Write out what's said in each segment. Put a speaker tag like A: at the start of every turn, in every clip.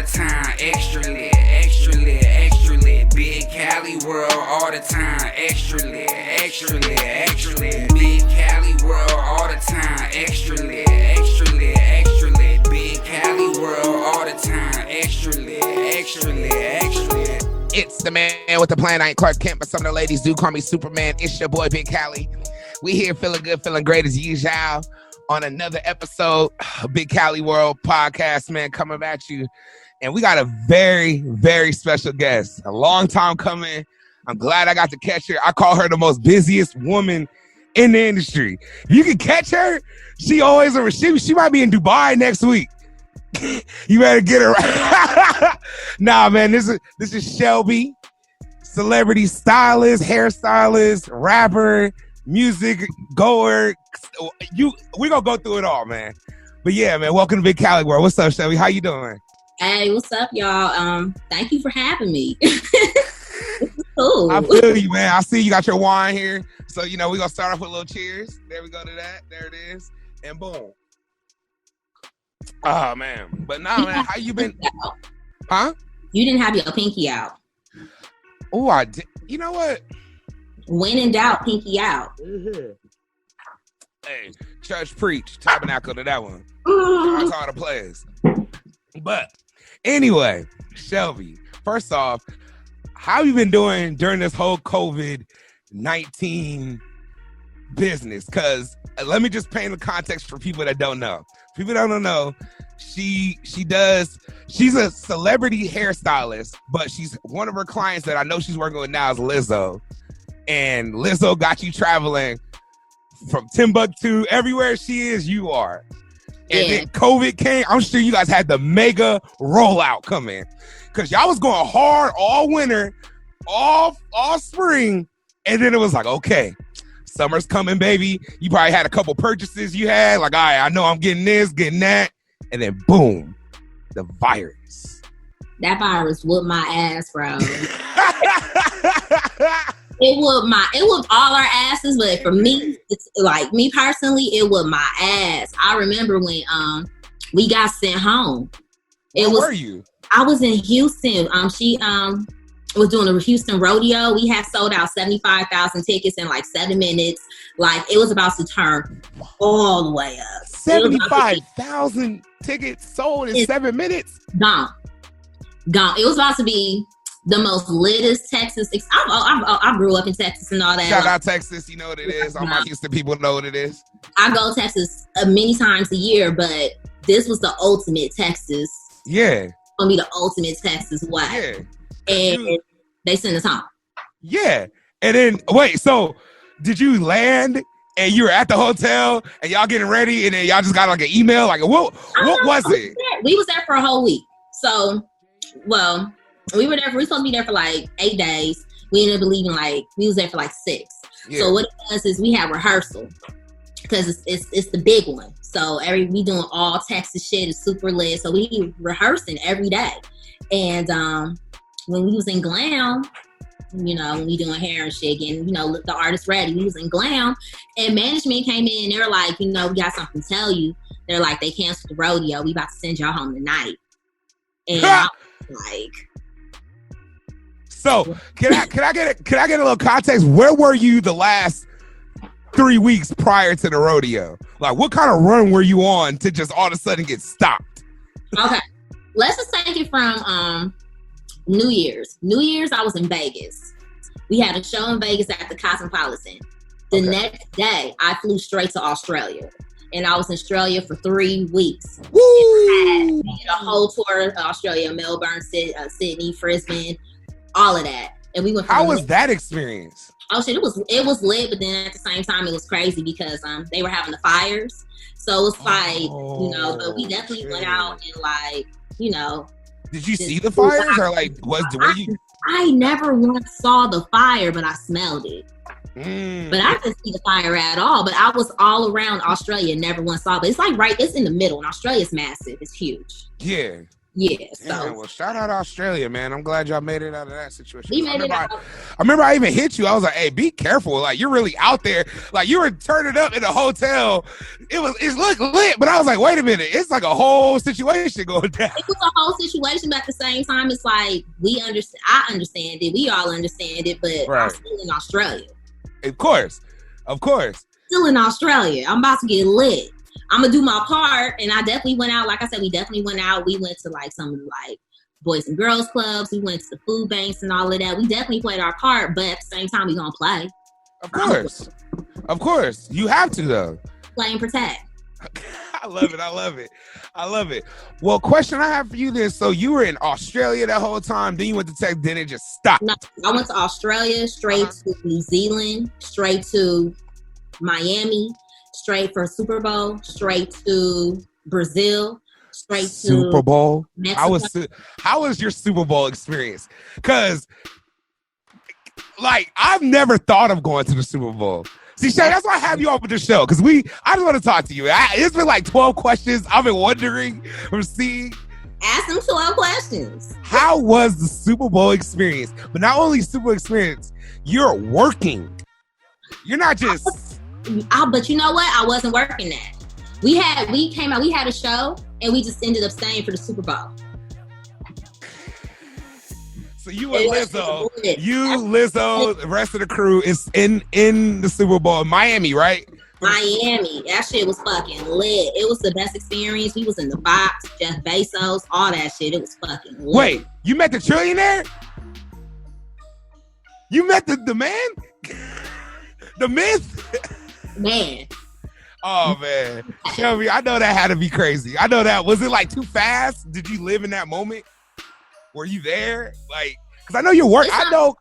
A: the time. Extra lit, extra lit, extra lit. Big Cali world all the time. Extra lit, extra lit, extra lit. Big Cali world all the time. Extra lit, extra lit, extra lit. Big Cali world all the time. Extra lit, extra lit, extra lit.
B: It's the man with the plan. I ain't Clark Kent, but some of the ladies do call me Superman. It's your boy, Big Cali. We here feeling good, feeling great as usual on another episode of Big Cali World Podcast, man, coming at you. And we got a very, very special guest. A long time coming. I'm glad I got to catch her. I call her the most busiest woman in the industry. If you can catch her, she always, she might be in Dubai next week. You better get her right. Nah, man, this is Shelby, celebrity stylist, hairstylist, rapper, music goer. We're gonna go through it all, man. But yeah, man, welcome to Big Cali World. What's up, Shelby? How you doing?
C: Hey, what's up, y'all? Thank you for having me. Cool.
B: I feel you, man. I see you got your wine here. So, we're gonna start off with a little cheers. There we go to that. There it is. And boom. Oh man. But nah, man, how you been? Huh?
C: You didn't have your pinky out.
B: Oh, I did. You know what?
C: When in doubt, pinky out.
B: Mm-hmm. Hey, church preach, tabernacle to that one. That's all the players. But anyway, Shelby, first off, how you been doing during this whole COVID-19 business? Because let me just paint the context for people that don't know. People that don't know, she's a celebrity hairstylist, but she's one of her clients that I know she's working with now is Lizzo. And Lizzo got you traveling from Timbuktu, everywhere she is, you are. And then COVID came. I'm sure you guys had the mega rollout coming because y'all was going hard all winter, all spring, and then it was like, okay, summer's coming, baby. You probably had a couple purchases you had, like, all right, I know I'm getting this, getting that, and then boom, the virus.
C: That virus whooped my ass, bro. It whooped all our asses, but for me, it's like me personally, it whooped my ass. I remember when we got sent home.
B: Where were you?
C: I was in Houston. She was doing a Houston rodeo. We had sold out 75,000 tickets in like 7 minutes. Like it was about to turn all the way up.
B: 75,000 tickets sold in 7 minutes?
C: Gone. It was about to be the most litest Texas. I grew up in Texas and all that.
B: Shout out Texas, you know what it is. All my Houston people know what it is.
C: I go to Texas many times a year, but this was the ultimate Texas.
B: Yeah.
C: Gonna be the ultimate Texas way.
B: Yeah.
C: And they sent us home.
B: Yeah. And then wait, so did you land and you were at the hotel and y'all getting ready and then y'all just got like an email? Like what was it?
C: We was there for a whole week. So we were supposed to be there for like 8 days. We ended up leaving we was there for like 6. Yeah. So what it was is we had rehearsal because it's the big one. So we doing all Texas shit. It's super lit. So we rehearsing every day. And when we was in glam, when we doing hair and shit, getting the artist ready, we was in glam, and management came in. And they were like, we got something to tell you. They're like, they canceled the rodeo. We about to send y'all home tonight. And I was like.
B: So can I get a little context? Where were you the last 3 weeks prior to the rodeo? Like, what kind of run were you on to just all of a sudden get stopped?
C: Okay, let's just take it from New Year's. New Year's, I was in Vegas. We had a show in Vegas at the Cosmopolitan. The next day, I flew straight to Australia. And I was in Australia for 3 weeks.
B: Woo!
C: I did a whole tour of Australia, Melbourne, Sydney, Brisbane, all of that. And we went.
B: How was that experience?
C: Oh shit, it was lit, but then at the same time it was crazy because they were having the fires. So it's like, but we definitely went out and
B: Did you see the fires or
C: I never once saw the fire, but I smelled it. But I didn't see the fire at all. But I was all around Australia, never once saw. But it's it's in the middle, and Australia's massive. It's huge.
B: Yeah.
C: Yeah, so
B: yeah, well, shout out Australia, man. I'm glad y'all made it out of that situation.
C: we made it out.
B: I remember I even hit you. I was like, "Hey, be careful! Like you're really out there. Like you were turning up in a hotel. It's look lit, but I was like, wait a minute, it's like a whole situation going down.
C: It was a whole situation, but at the same time, it's like we understand. I understand it. We all understand it, but I'm still in Australia.
B: Of course.
C: Still in Australia. I'm about to get lit. I'm gonna do my part, and I definitely went out. Like I said, we definitely went out. We went to like some of the like boys and girls clubs. We went to the food banks and all of that. We definitely played our part, but at the same time, we gonna play.
B: Of course, you have to though.
C: Play and protect.
B: I love it. Well, question I have for you then. So you were in Australia that whole time, then you went to Tech, then it just stopped.
C: No, I went to Australia, straight to New Zealand, straight to Miami, straight for Super Bowl, straight to Brazil, straight to
B: Super Bowl.
C: Mexico.
B: How was your Super Bowl experience? Because like I've never thought of going to the Super Bowl. See, Shay, that's why I have you on with the show, because I just want to talk to you. It's been like 12 questions I've been wondering from seeing.
C: Ask them 12 questions.
B: How was the Super Bowl experience? But not only Super Bowl experience, you're working. You're not just...
C: But you know what? I wasn't working that. We had a show, and we just ended up staying for the Super Bowl.
B: So you and Lizzo, the rest of the crew is in the Super Bowl in Miami, right?
C: Miami. That shit was fucking lit. It was the best experience. We was in the box, Jeff Bezos, all that shit. It was fucking lit.
B: Wait, you met the trillionaire? You met the man? The myth?
C: Man.
B: Oh, man. Shelby, I know that had to be crazy. I know that. Was it like too fast? Did you live in that moment? Were you there? Like, because I know you work. I know.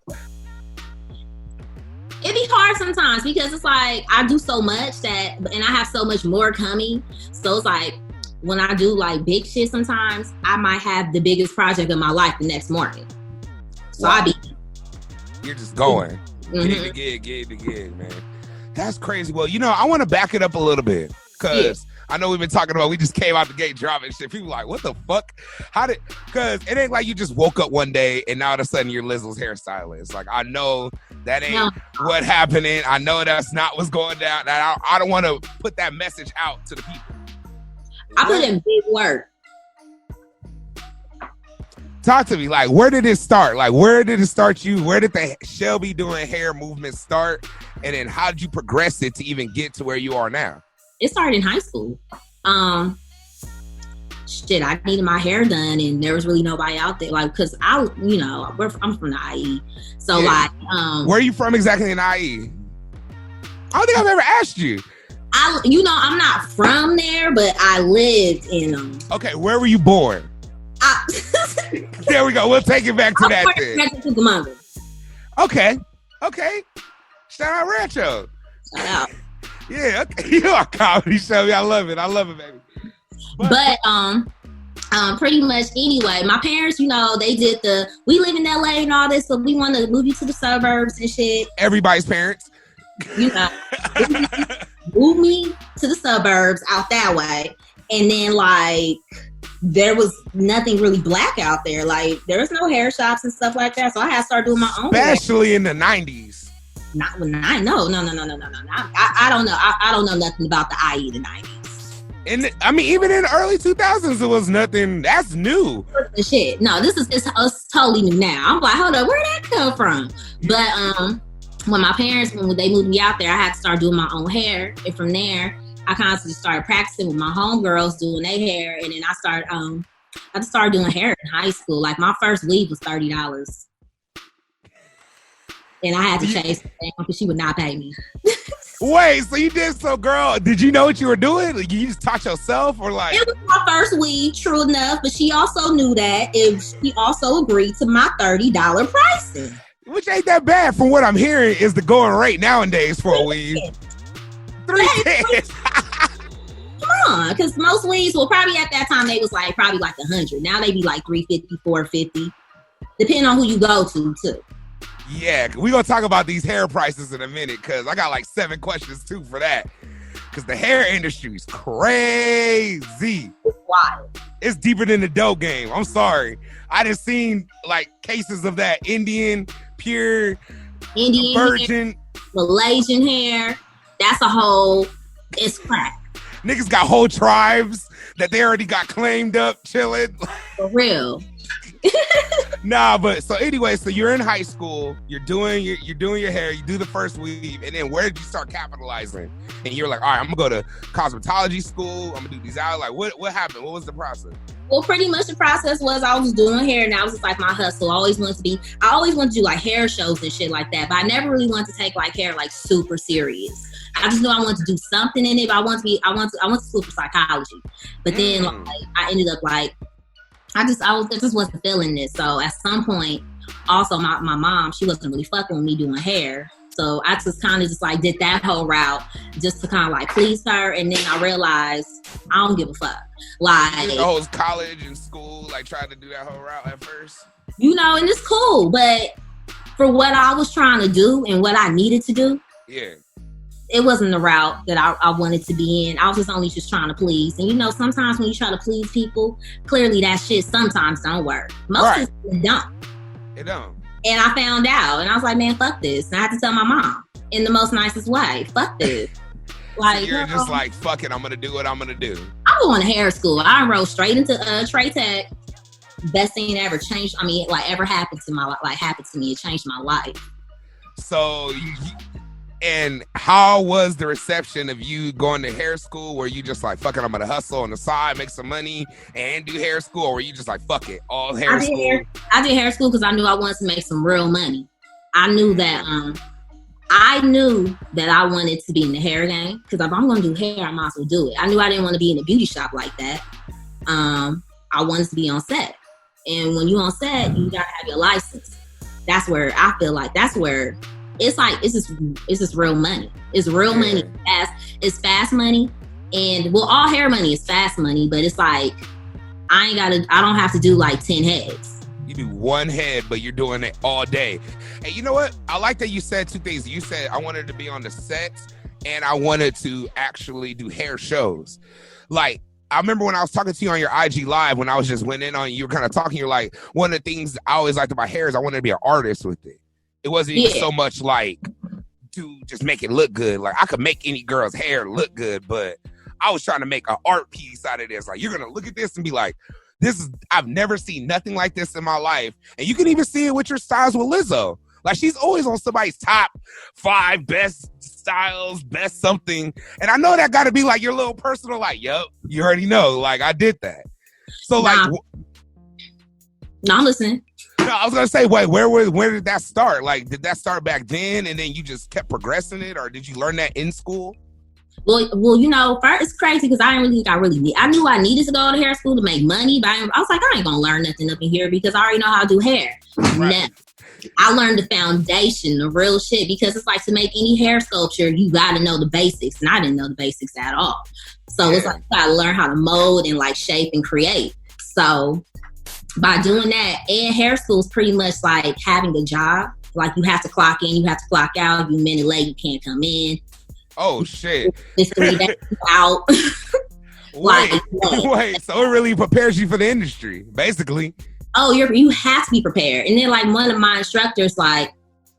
C: It be hard sometimes because it's like I do so much and I have so much more coming. So it's like when I do like big shit sometimes, I might have the biggest project of my life the next morning. So wow.
B: You're just going. Gig to gig, man. That's crazy. Well, I want to back it up a little bit because I know we've been talking about, we just came out the gate dropping shit. People like, what the fuck? Because it ain't like you just woke up one day and now all of a sudden you're Lizzo's hairstylist. Like, I know that ain't what happening. I know that's not what's going down. I don't want to put that message out to the people.
C: I put in big work.
B: Talk to me. Like, where did it start? Like, where did it start you? Where did the Shelby doing hair movement start? And then how did you progress it to even get to where you are now?
C: It started in high school. I needed my hair done and there was really nobody out there. Like, cause I'm from the IE. So
B: where are you from exactly in IE? I don't think I've ever asked you.
C: I'm not from there, but I lived in them.
B: Okay, where were you born? There we go. We'll take it back to that thing. Okay. Shout out Rancho.
C: Shout out.
B: Yeah, okay. You are comedy, Shelby. I love it, baby.
C: But pretty much anyway, my parents, they did we live in LA and all this, so we want to move you to the suburbs and shit.
B: Everybody's parents.
C: Move me to the suburbs out that way. And then there was nothing really black out there. Like, there was no hair shops and stuff like that. So I had to start doing my own.
B: Especially in the 90s.
C: No. I don't know. I don't know nothing about the IE the 90s.
B: And even in the early 2000s, it was nothing. That's new.
C: Shit. No, it's totally new now. I'm like, hold up, where'd that come from? But when my parents, when they moved me out there, I had to start doing my own hair. And from there, I constantly started practicing with my homegirls doing their hair. And then I just started doing hair in high school. Like, my first weave was $30. And I had to chase her down because she would not pay me.
B: Wait, so you did girl, did you know what you were doing? Like, you just taught yourself or like?
C: It was my first weave, true enough, but she also knew that if she also agreed to my $30 pricing.
B: Which ain't that bad from what I'm hearing is the going rate nowadays for a weave. $310.
C: Come on, because most weaves, probably at that time they was probably like $100. Now they be like $350, $450, depending on who you go to too.
B: Yeah, we're going to talk about these hair prices in a minute because I got 7 questions too for that. because the hair industry is crazy.
C: It's wild.
B: It's deeper than the dope game. I'm sorry. I done seen like cases of that Indian, pure,
C: Indian
B: virgin,
C: hair, Malaysian hair. That's a whole, it's crack.
B: Niggas got whole tribes that they already got claimed up, chilling.
C: For real.
B: Nah, but so anyway, so you're in high school, you're doing your hair, you do the first weave, and then where did you start capitalizing? And you're like, all right, I'm gonna go to cosmetology school, I'm gonna do these out. Like, what happened? What was the process?
C: Well, pretty much the process was I was doing hair, and that was just like my hustle. I always wanted to do like hair shows and shit like that, but I never really wanted to take like hair like super serious. I just knew I wanted to do something in it, but I went to school for psychology. But then like, I ended up like, I just wasn't feeling this. So at some point, also my mom, she wasn't really fucking with me doing hair. So I just kind of just like did that whole route just to kind of like please her. And then I realized I don't give a fuck. Like,
B: the whole college and school, like trying to do that whole route at first.
C: You know, and it's cool. But for what I was trying to do and what I needed to do,
B: yeah,
C: it wasn't the route that I wanted to be in. I was only just trying to please. And you know, sometimes when you try to please people, clearly that shit sometimes don't work. Most of it don't.
B: It don't.
C: And I found out, and I was like, man, fuck this. And I had to tell my mom in the most nicest way, fuck this. Like,
B: so you're just like, fuck it, I'm gonna do what I'm gonna do.
C: I'm going to hair school. I enrolled straight into Trey Tech. Best thing that ever changed, ever happened to me. It changed my life.
B: So and how was the reception of you going to hair school? Were you just like, fuck it, I'm gonna hustle on the side, make some money, and do hair school? Or were you just like, fuck it, all hair school?
C: I did hair school because I knew I wanted to make some real money. I knew that I wanted to be in the hair game, because if I'm gonna do hair, I might as well do it. I knew I didn't want to be in a beauty shop like that. I wanted to be on set. And when you're on set, you gotta have your license. That's where I feel like it's just real money. It's real money. It's fast money. And well, all hair money is fast money, but it's like I don't have to do like 10 heads.
B: You do one head, but you're doing it all day. Hey, you know what? I like that you said two things. You said I wanted to be on the set and I wanted to actually do hair shows. Like, I remember when I was talking to you on your IG Live, when I was just went in on you were kind of talking, you're like, one of the things I always liked about hair is I wanted to be an artist with it. It wasn't even so much like to just make it look good. Like, I could make any girl's hair look good, but I was trying to make an art piece out of this. Like, you're going to look at this and be like, I've never seen nothing like this in my life. And you can even see it with your styles with Lizzo. Like, she's always on somebody's top 5 best styles, best something. And I know that got to be like your little personal, like, yo, you already know. Like, I did that. So, like...
C: No, I'm listening.
B: No, I was going to say, wait, where did that start? Like, did that start back then and then you just kept progressing it? Or did you learn that in school?
C: Well, you know, first it's crazy because I knew I needed to go to hair school to make money, but I was like, I ain't going to learn nothing up in here because I already know how to do hair. Right. Now, I learned the foundation, the real shit, because it's like to make any hair sculpture, you got to know the basics. And I didn't know the basics at all. So it's like you got to learn how to mold and like shape and create. So by doing that, and hair school is pretty much like having a job. Like, you have to clock in, you have to clock out. If you're a minute late, you can't come in.
B: Oh, shit.
C: It's 3 days out.
B: Wait, so it really prepares you for the industry, basically.
C: Oh, you have to be prepared. And then, like, one of my instructors, like,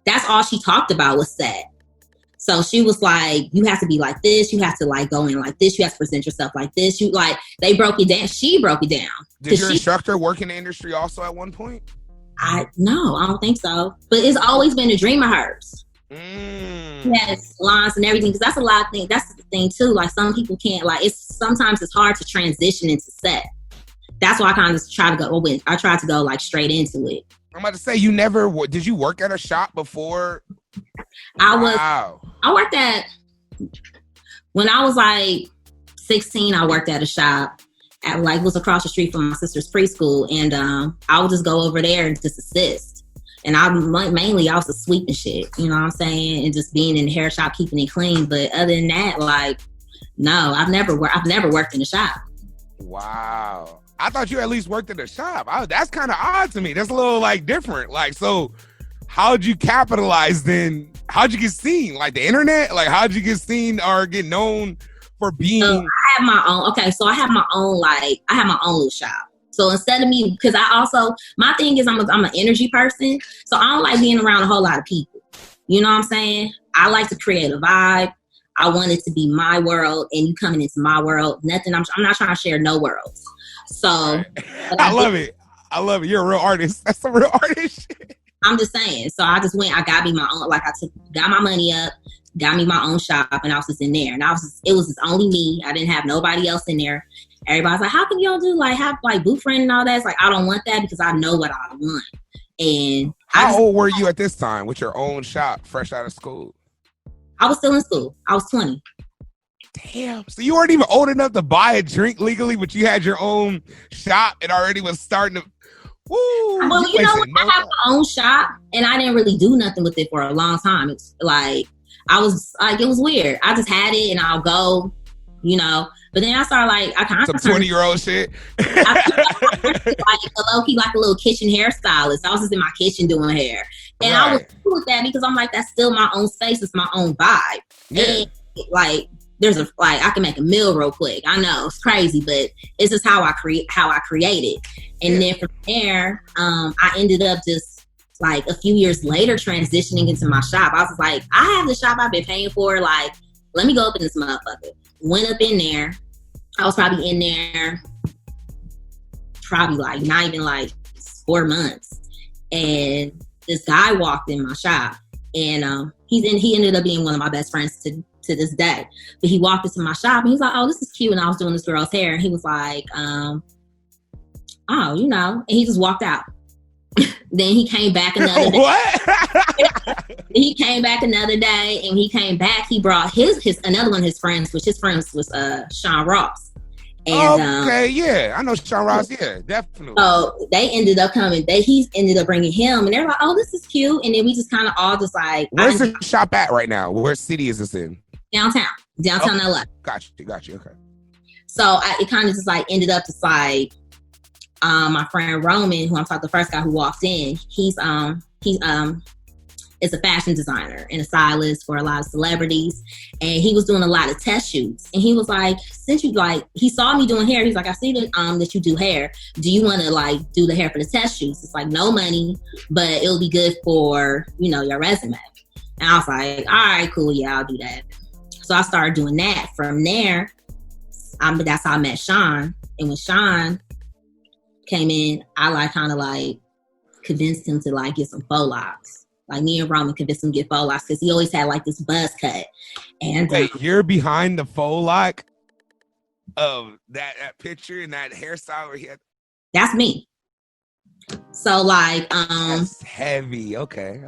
C: that's all she talked about was set. So she was like, you have to be like this. You have to, like, go in like this. You have to present yourself like this. They broke it down. She broke it down.
B: Did your instructor work in the industry also at one point?
C: No, I don't think so. But it's always been a dream of hers. Yes, salons and everything, because that's a lot of things. That's the thing too. Like, some people can't, like, sometimes it's hard to transition into set. That's why I kind of try to go. I tried to go like straight into it.
B: I'm about to say, did you work at a shop before?
C: I worked when I was like 16. I worked at a shop was across the street from my sister's preschool, and I would just go over there and just assist. And I was the sweeping shit, you know what I'm saying? And just being in the hair shop, keeping it clean. But other than that, like, no, I've never worked in a shop.
B: Wow. I thought you at least worked in a shop. That's kind of odd to me. That's a little like different. Like, so how'd you capitalize then? How'd you get seen? Like the internet? Like, how'd you get seen or get known for being?
C: So I have my own. Okay, so I have my own. Like I have my own little shop. So instead of me, because I also my thing is I'm an energy person, so I don't like being around a whole lot of people. You know what I'm saying? I like to create a vibe. I want it to be my world, and you coming into my world. Nothing. I'm not trying to share no worlds. So
B: I love it. I love it. You're a real artist. That's a real artist shit.
C: I'm just saying. So I just went. I got me my own. Like got my money up, got me my own shop, and I was just in there. And it was just only me. I didn't have nobody else in there. Everybody's like, "How can y'all do have boo friend and all that?" It's like I don't want that because I know what I want. And
B: how old were you at this time with your own shop, fresh out of school?
C: I was still in school. I was 20.
B: Damn. So you weren't even old enough to buy a drink legally, but you had your own shop and already was starting to. Woo,
C: well, you know what? I have my own shop and I didn't really do nothing with it for a long time. It's like, it was weird. I just had it and I'll go, but then I started
B: some 20-year-old shit.
C: Like a little kitchen hairstylist. I was just in my kitchen doing hair. And I was cool with that because I'm like, that's still my own space. It's my own vibe. Yeah. And I can make a meal real quick. I know it's crazy, but it's just how I create it. And then from there, I ended up just a few years later transitioning into my shop. I was like, I have the shop I've been paying for. Let me go up in this motherfucker. Went up in there. I was probably in there not even 4 months. And this guy walked in my shop and he ended up being one of my best friends to this day. But he walked into my shop and he's like, "Oh, this is cute." And I was doing this girl's hair and he was like, and he just walked out. Then he came back another day.
B: What?
C: He came back another day and he came back. He brought another one of his friends, which his friends was Sean Ross. And,
B: okay, yeah. I know Sean Ross, yeah, definitely.
C: So they ended up coming. He ended up bringing him and they're like, "Oh, this is cute." And then we just kind of all just
B: where's the shop at right now? What city is this in?
C: Downtown LA.
B: Got you. Okay.
C: So it kind of just ended up just my friend Roman, who I'm talking, the first guy who walked in, he's is a fashion designer and a stylist for a lot of celebrities. And he was doing a lot of test shoots. And he was like, since you he saw me doing hair, he's like, "I see that you do hair. Do you want to do the hair for the test shoots?" It's no money, but it'll be good for, your resume. And I was like, "All right, cool. Yeah, I'll do that." So I started doing that. From there, that's how I met Sean. And when Sean came in, I convinced him to get some faux locks. Me and Roman convinced him to get faux locks because he always had this buzz cut. And
B: wait, you're behind the faux lock of that picture and that hairstyle where he had.
C: That's me. So
B: that's heavy. Okay.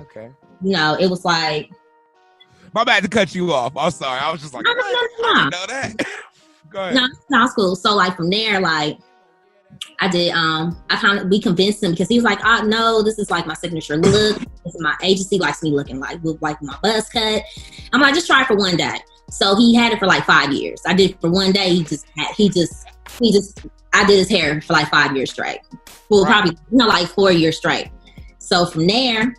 C: It was
B: my bad to cut you off. I'm sorry. I was just like,
C: no.
B: I didn't know that. Go ahead.
C: No, it's cool. So from there, I did, we convinced him because he was like, "Oh no, this is my signature look. This is my agency likes me looking with my buzz cut." I'm like, "Just try it for one day." So he had it for 5 years. I did it for one day. I did his hair for 5 years straight. Well, probably, 4 years straight. So from there.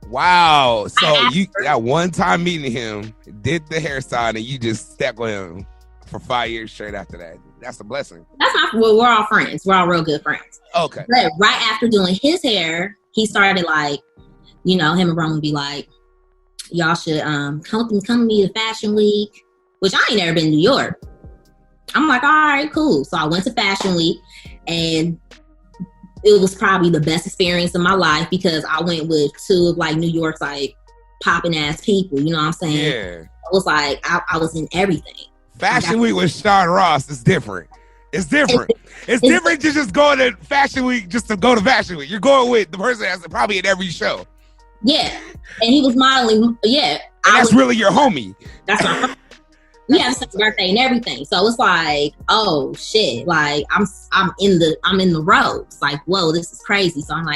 B: Wow. So you got one time meeting him, did the hairstyle, and you just stuck with him for 5 years straight after that. That's a blessing.
C: We're all friends. We're all real good friends.
B: Okay.
C: But right after doing his hair, he started him and Roman would be like, "Y'all should come with me to Fashion Week," which I ain't never been to New York. I'm like, "All right, cool." So I went to Fashion Week and it was probably the best experience of my life because I went with two of New York's popping ass people. You know what I'm saying?
B: Yeah.
C: It was I was in everything.
B: Fashion Week with Sean Ross is different. It's different. It's different to just go to Fashion Week just to go to Fashion Week. You're going with the person that's probably at every show.
C: Yeah. And he was modeling. Yeah.
B: And that's really your homie.
C: That's my friend. We have the same birthday and everything. So it's oh shit. I'm in the ropes. Whoa, this is crazy. So I'm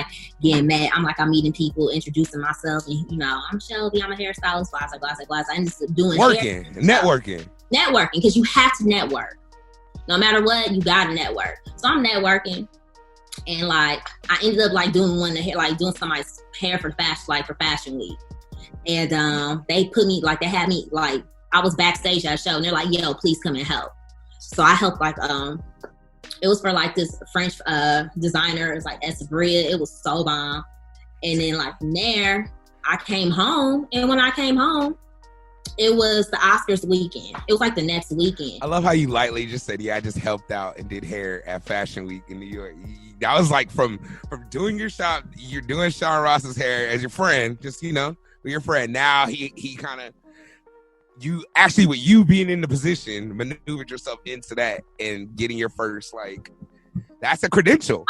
C: getting mad. I'm meeting people, introducing myself, and I'm Shelby, I'm a hairstylist, blah. I ended up doing
B: networking,
C: because you have to network. No matter what, you gotta network. So I'm networking, and I ended up doing doing somebody's hair for fashion, for Fashion Week, and they put me they had me I was backstage at a show and they're like, yo, please come and help. So I helped like, it was for like this French designer. It was like Esabria. It was so bomb. And then like from there, I came home. And when I came home, it was the Oscars weekend. It was like the next weekend.
B: I love how you lightly just said, yeah, I just helped out and did hair at Fashion Week in New York. That was like from doing your shop, you're doing Sean Ross's hair as your friend, just, you know, with your friend. Now he kind of, you actually, with you being in the position, maneuvered yourself into that and getting your first, like, that's a credential.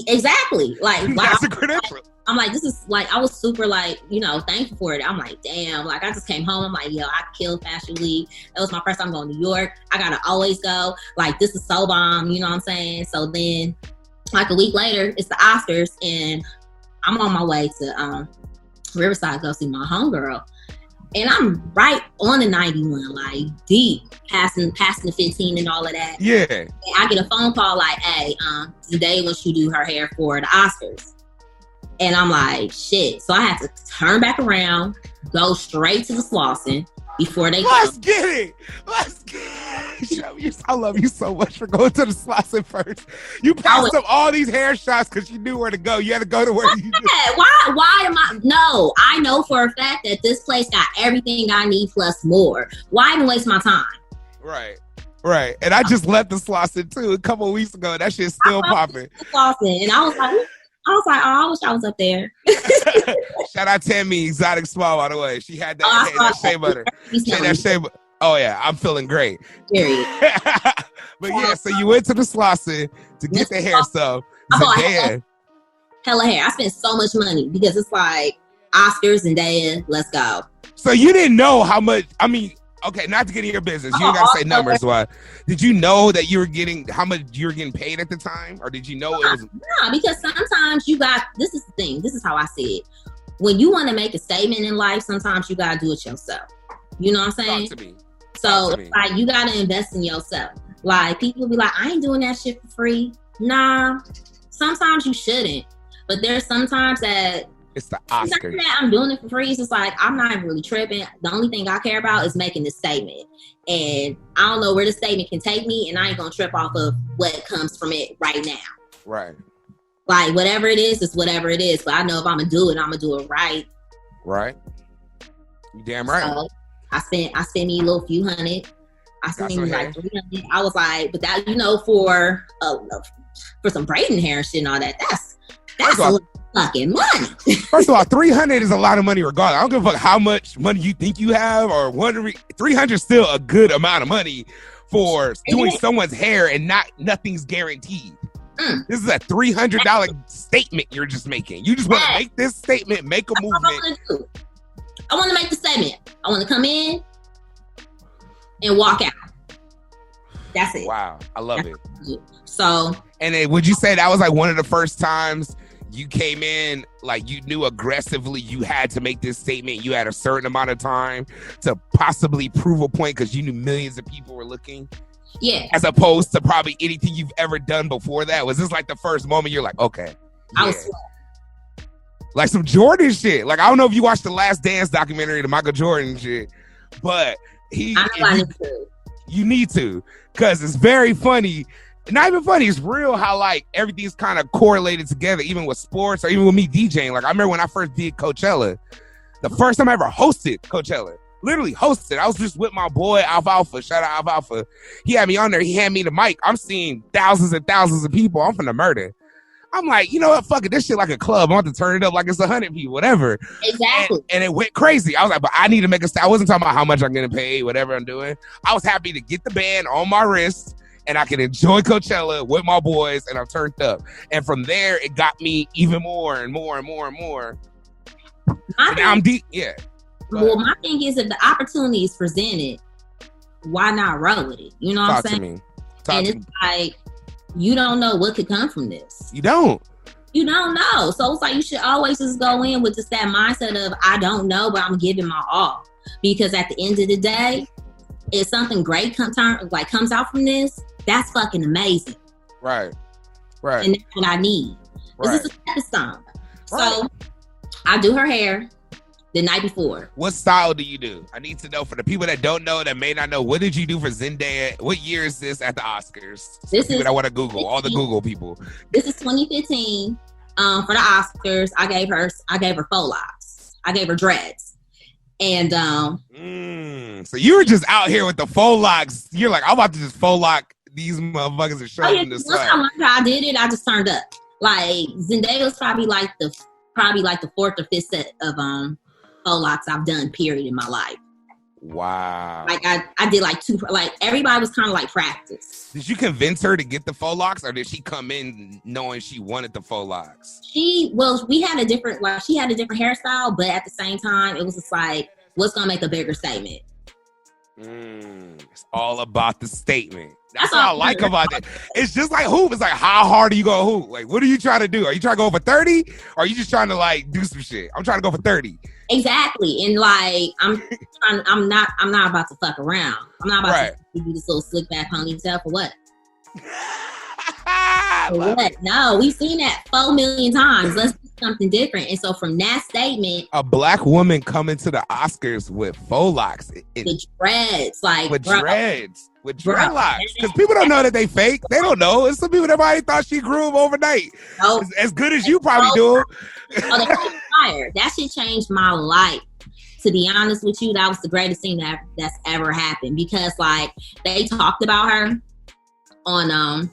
C: Exactly. Like,
B: that's a credential.
C: I'm like, this is like, I was super like, you know, thankful for it. I'm like, damn, like I just came home. I'm like, yo, I killed Fashion Week. That was my first time going to New York. I gotta always go. Like, this is so bomb, you know what I'm saying? So then like a week later, it's the Oscars and I'm on my way to Riverside to go see my homegirl. And I'm right on the 91, like deep, passing the 15 and all of that.
B: Yeah.
C: And I get a phone call like, hey, today when she do her hair for the Oscars. And I'm like, shit. So I had to turn back around, go straight to the Slauson before they
B: Let's get it. Let's get it. I love you so much for going to the Slauson first. You passed up all these hair shots because you knew where to go. You had to go to where you did.
C: Why am I? No, I know for a fact that this place got everything I need plus more. Why even waste my time?
B: Right. And I just left the Slauson too a couple of weeks ago. That shit's still popping.
C: Slauson, and I was like, oh, I wish I was up there.
B: Shout out Tammy, Exotic Small, by the way. She had that shea butter. Oh, yeah, I'm feeling great.
C: Period.
B: But yeah, so you went to the Slauson to get the hair stuff.
C: Hella hair. I spent so much money because it's like Oscars and Zendaya, let's go.
B: So you didn't know how much, I mean, okay, not to get in your business. You don't got to say numbers. Why? Did you know that you were getting, how much you were getting paid at the time? Or did you know it was?
C: No, because sometimes this is the thing. This is how I see it. When you want to make a statement in life, sometimes you got to do it yourself. You know what I'm saying?
B: Talk to me.
C: So like you got to invest in yourself. Like people be like, I ain't doing that shit for free. Nah, sometimes you shouldn't. But there's sometimes that
B: it's the Oscar.
C: I'm doing it for free. It's just like, I'm not really tripping. The only thing I care about is making this statement. And I don't know where the statement can take me, and I ain't going to trip off of what comes from it right now.
B: Right.
C: Like, whatever it is whatever it is. But I know if I'm going to do it, I'm going to do it right.
B: Right. You damn right.
C: So I spent me a little few hundred. I spent me like 300. I was like, but that, you know, for some braiding hair and shit and all that, that's a lot fucking money.
B: First of all, 300 is a lot of money regardless. I don't give a fuck how much money you think you have or 300 is still a good amount of money for doing someone's hair and nothing's guaranteed. This is a $300 statement you're just making. You just want to make this statement, make a movement.
C: I want to make the statement. I want to come in and walk out. That's it.
B: Wow. I love it.
C: So.
B: And then would you say that was like one of the first times you came in, like you knew aggressively you had to make this statement? You had a certain amount of time to possibly prove a point because you knew millions of people were looking?
C: Yeah.
B: As opposed to probably anything you've ever done before that? Was this like the first moment you're like, okay. Yeah.
C: I was
B: like some Jordan shit. Like, I don't know if you watched the Last Dance documentary, the Michael Jordan shit, but you need to, because it's very funny. Not even funny, it's real how like everything's kind of correlated together, even with sports or even with me DJing. Like I remember when I first did Coachella, the first time I ever hosted Coachella, literally hosted. I was just with my boy Alfalfa. Shout out Alfalfa. He had me on there. He handed me the mic. I'm seeing thousands and thousands of people. I'm finna murder. I'm like, you know what? Fuck it. This shit like a club. I want to turn it up like it's 100 people, whatever.
C: Exactly.
B: And it went crazy. I was like, but I need to make a I wasn't talking about how much I'm getting paid, whatever I'm doing. I was happy to get the band on my wrist and I can enjoy Coachella with my boys and I'm turned up. And from there, it got me even more and more and more and more. Now I'm deep. Yeah.
C: Well, my thing is, if the opportunity is presented, why not roll with it? You know what I'm saying? And it's like, you don't know what could come from this.
B: You don't
C: know. So it's like you should always just go in with just that mindset of, I don't know, but I'm giving my all. Because at the end of the day, if something great comes out from this, that's fucking amazing.
B: Right.
C: And that's what I need. This is a stepping stone. So I do her hair. The night before.
B: What style do you do? I need to know for the people that don't know, that may not know. What did you do for Zendaya? What year is this at the Oscars?
C: This
B: is. I want to
C: 2015.
B: Google. All the Google people.
C: This is 2015. For the Oscars, I gave her faux locks. I gave her dreads. And
B: so you were just out here with the faux locks. You're like, I'm about to just faux lock these motherfuckers and show them this.
C: Once I learned how I did it, I just turned up. Like Zendaya was probably like the fourth or fifth set of faux locks I've done, period, in my life.
B: Wow.
C: Like I did like two, like everybody was kind of like practice.
B: Did you convince her to get the faux locks, or did she come in knowing she wanted the faux locks?
C: We had a different, like she had a different hairstyle, but at the same time, it was just like, what's gonna make a bigger statement?
B: It's all about the statement. That's what I like about it. It's just like hoop. It's like, how hard are you gonna hoop? Like, what are you trying to do? Are you trying to go for 30? Or are you just trying to like do some shit? I'm trying to go for 30.
C: Exactly. And like I'm not about to fuck around. I'm not about to give you this little slick back ponytail for what? No, we've seen that 4 million times. Let's do something different. And so from that statement,
B: a black woman coming to the Oscars with faux locks,
C: with dreads, like
B: with dreads, with dreadlocks, because people don't know that they fake. They don't know. It's some people that probably thought she grew them overnight. Nope. As good as you probably do.
C: Oh, fire! That shit changed my life. To be honest with you, that was the greatest thing that's ever happened, because like they talked about her on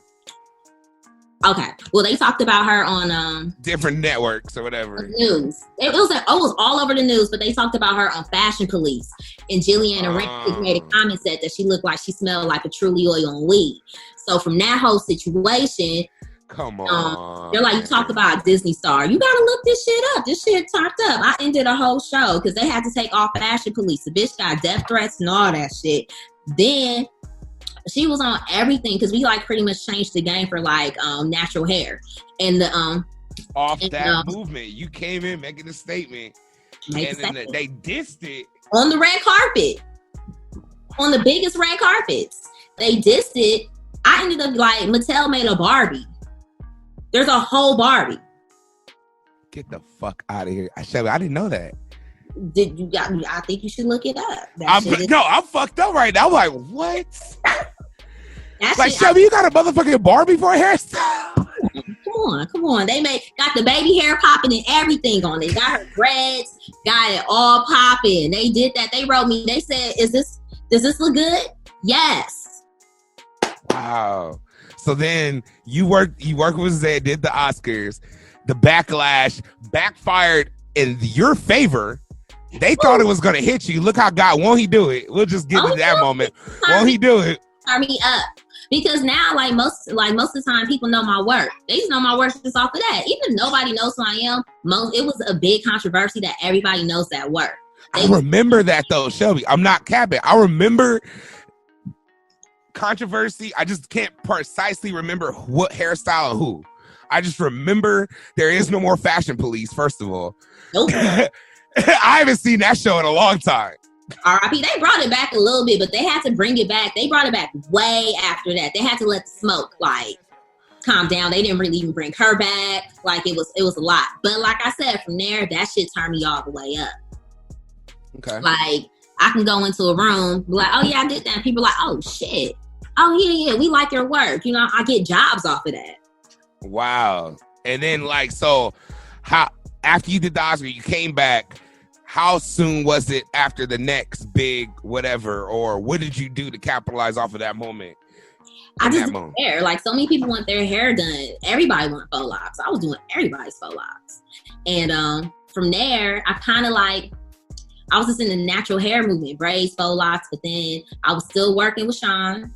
C: they talked about her on
B: different networks or whatever.
C: News. It was all over the news, but they talked about her on Fashion Police. And Jillian Arendt made a comment, said that she looked like she smelled like patchouli oil on weed. So from that whole situation,
B: come on,
C: they're like, you talked about a Disney star. You gotta look this shit up. This shit talked up. I ended a whole show because they had to take off Fashion Police. The bitch got death threats and all that shit. Then she was on everything because we like pretty much changed the game for like natural hair. And the
B: movement, you came in making a statement, and then they dissed it
C: on the red carpet, on the biggest red carpets. They dissed it. I ended up like, Mattel made a Barbie. There's a whole Barbie.
B: Get the fuck out of here, Shelby. I didn't know that.
C: I think you should look it up.
B: I'm fucked up right now. I'm like, what? Like, Shelby, you got a motherfucking Barbie for a hairstyle?
C: Come on. They got the baby hair popping and everything on it. Got her dreads, got it all popping. They did that. They wrote me. They said, does this look good? Yes.
B: Wow. So then you worked with Zed, did the Oscars. The backlash backfired in your favor. They thought it was going to hit you. Look how God, won't he do it? We'll just get to that moment. Won't he do it?
C: Turn me up. Because now, like most of the time, people know my work. They just know my work just off of that. Even if nobody knows who I am, it was a big controversy that everybody knows that work.
B: I remember that though, Shelby. I'm not capping. I remember controversy. I just can't precisely remember what hairstyle and who. I just remember there is no more Fashion Police, first of all. Nope. I haven't seen that show in a long time.
C: R.I.P. They brought it back a little bit, but they had to bring it back. They brought it back way after that. They had to let the smoke like calm down. They didn't really even bring her back. Like it was a lot. But like I said, from there, that shit turned me all the way up.
B: Okay.
C: Like I can go into a room, be like, oh yeah, I did that. And people are like, oh shit. Oh yeah, we like your work. You know, I get jobs off of that.
B: Wow. And then like, so how after you did the Oscar, you came back. How soon was it after the next big whatever, or what did you do to capitalize off of that moment?
C: I just did hair. Like so many people want their hair done. Everybody want faux locks. I was doing everybody's faux locks. And from there, I kind of like, I was just in the natural hair movement, braids, faux locks, but then I was still working with Sean.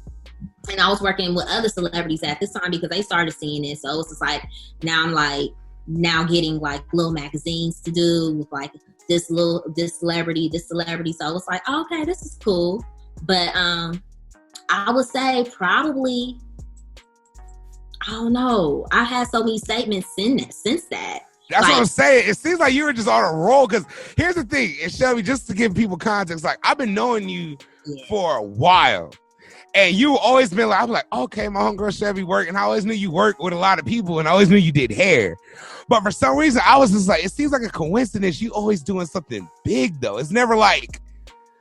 C: And I was working with other celebrities at this time because they started seeing it. So it was just like, now getting like little magazines to do with like this celebrity. So it was like, oh, okay, this is cool. But I would say probably, I don't know. I had so many statements since that.
B: That's like, what I'm saying. It seems like you were just on a roll. Because here's the thing, and Shelby, just to give people context, like I've been knowing you for a while. And you always been like, I'm like, okay, my homegirl Shelby work, and I always knew you work with a lot of people, and I always knew you did hair. But for some reason, I was just like, it seems like a coincidence. You always doing something big though. It's never like,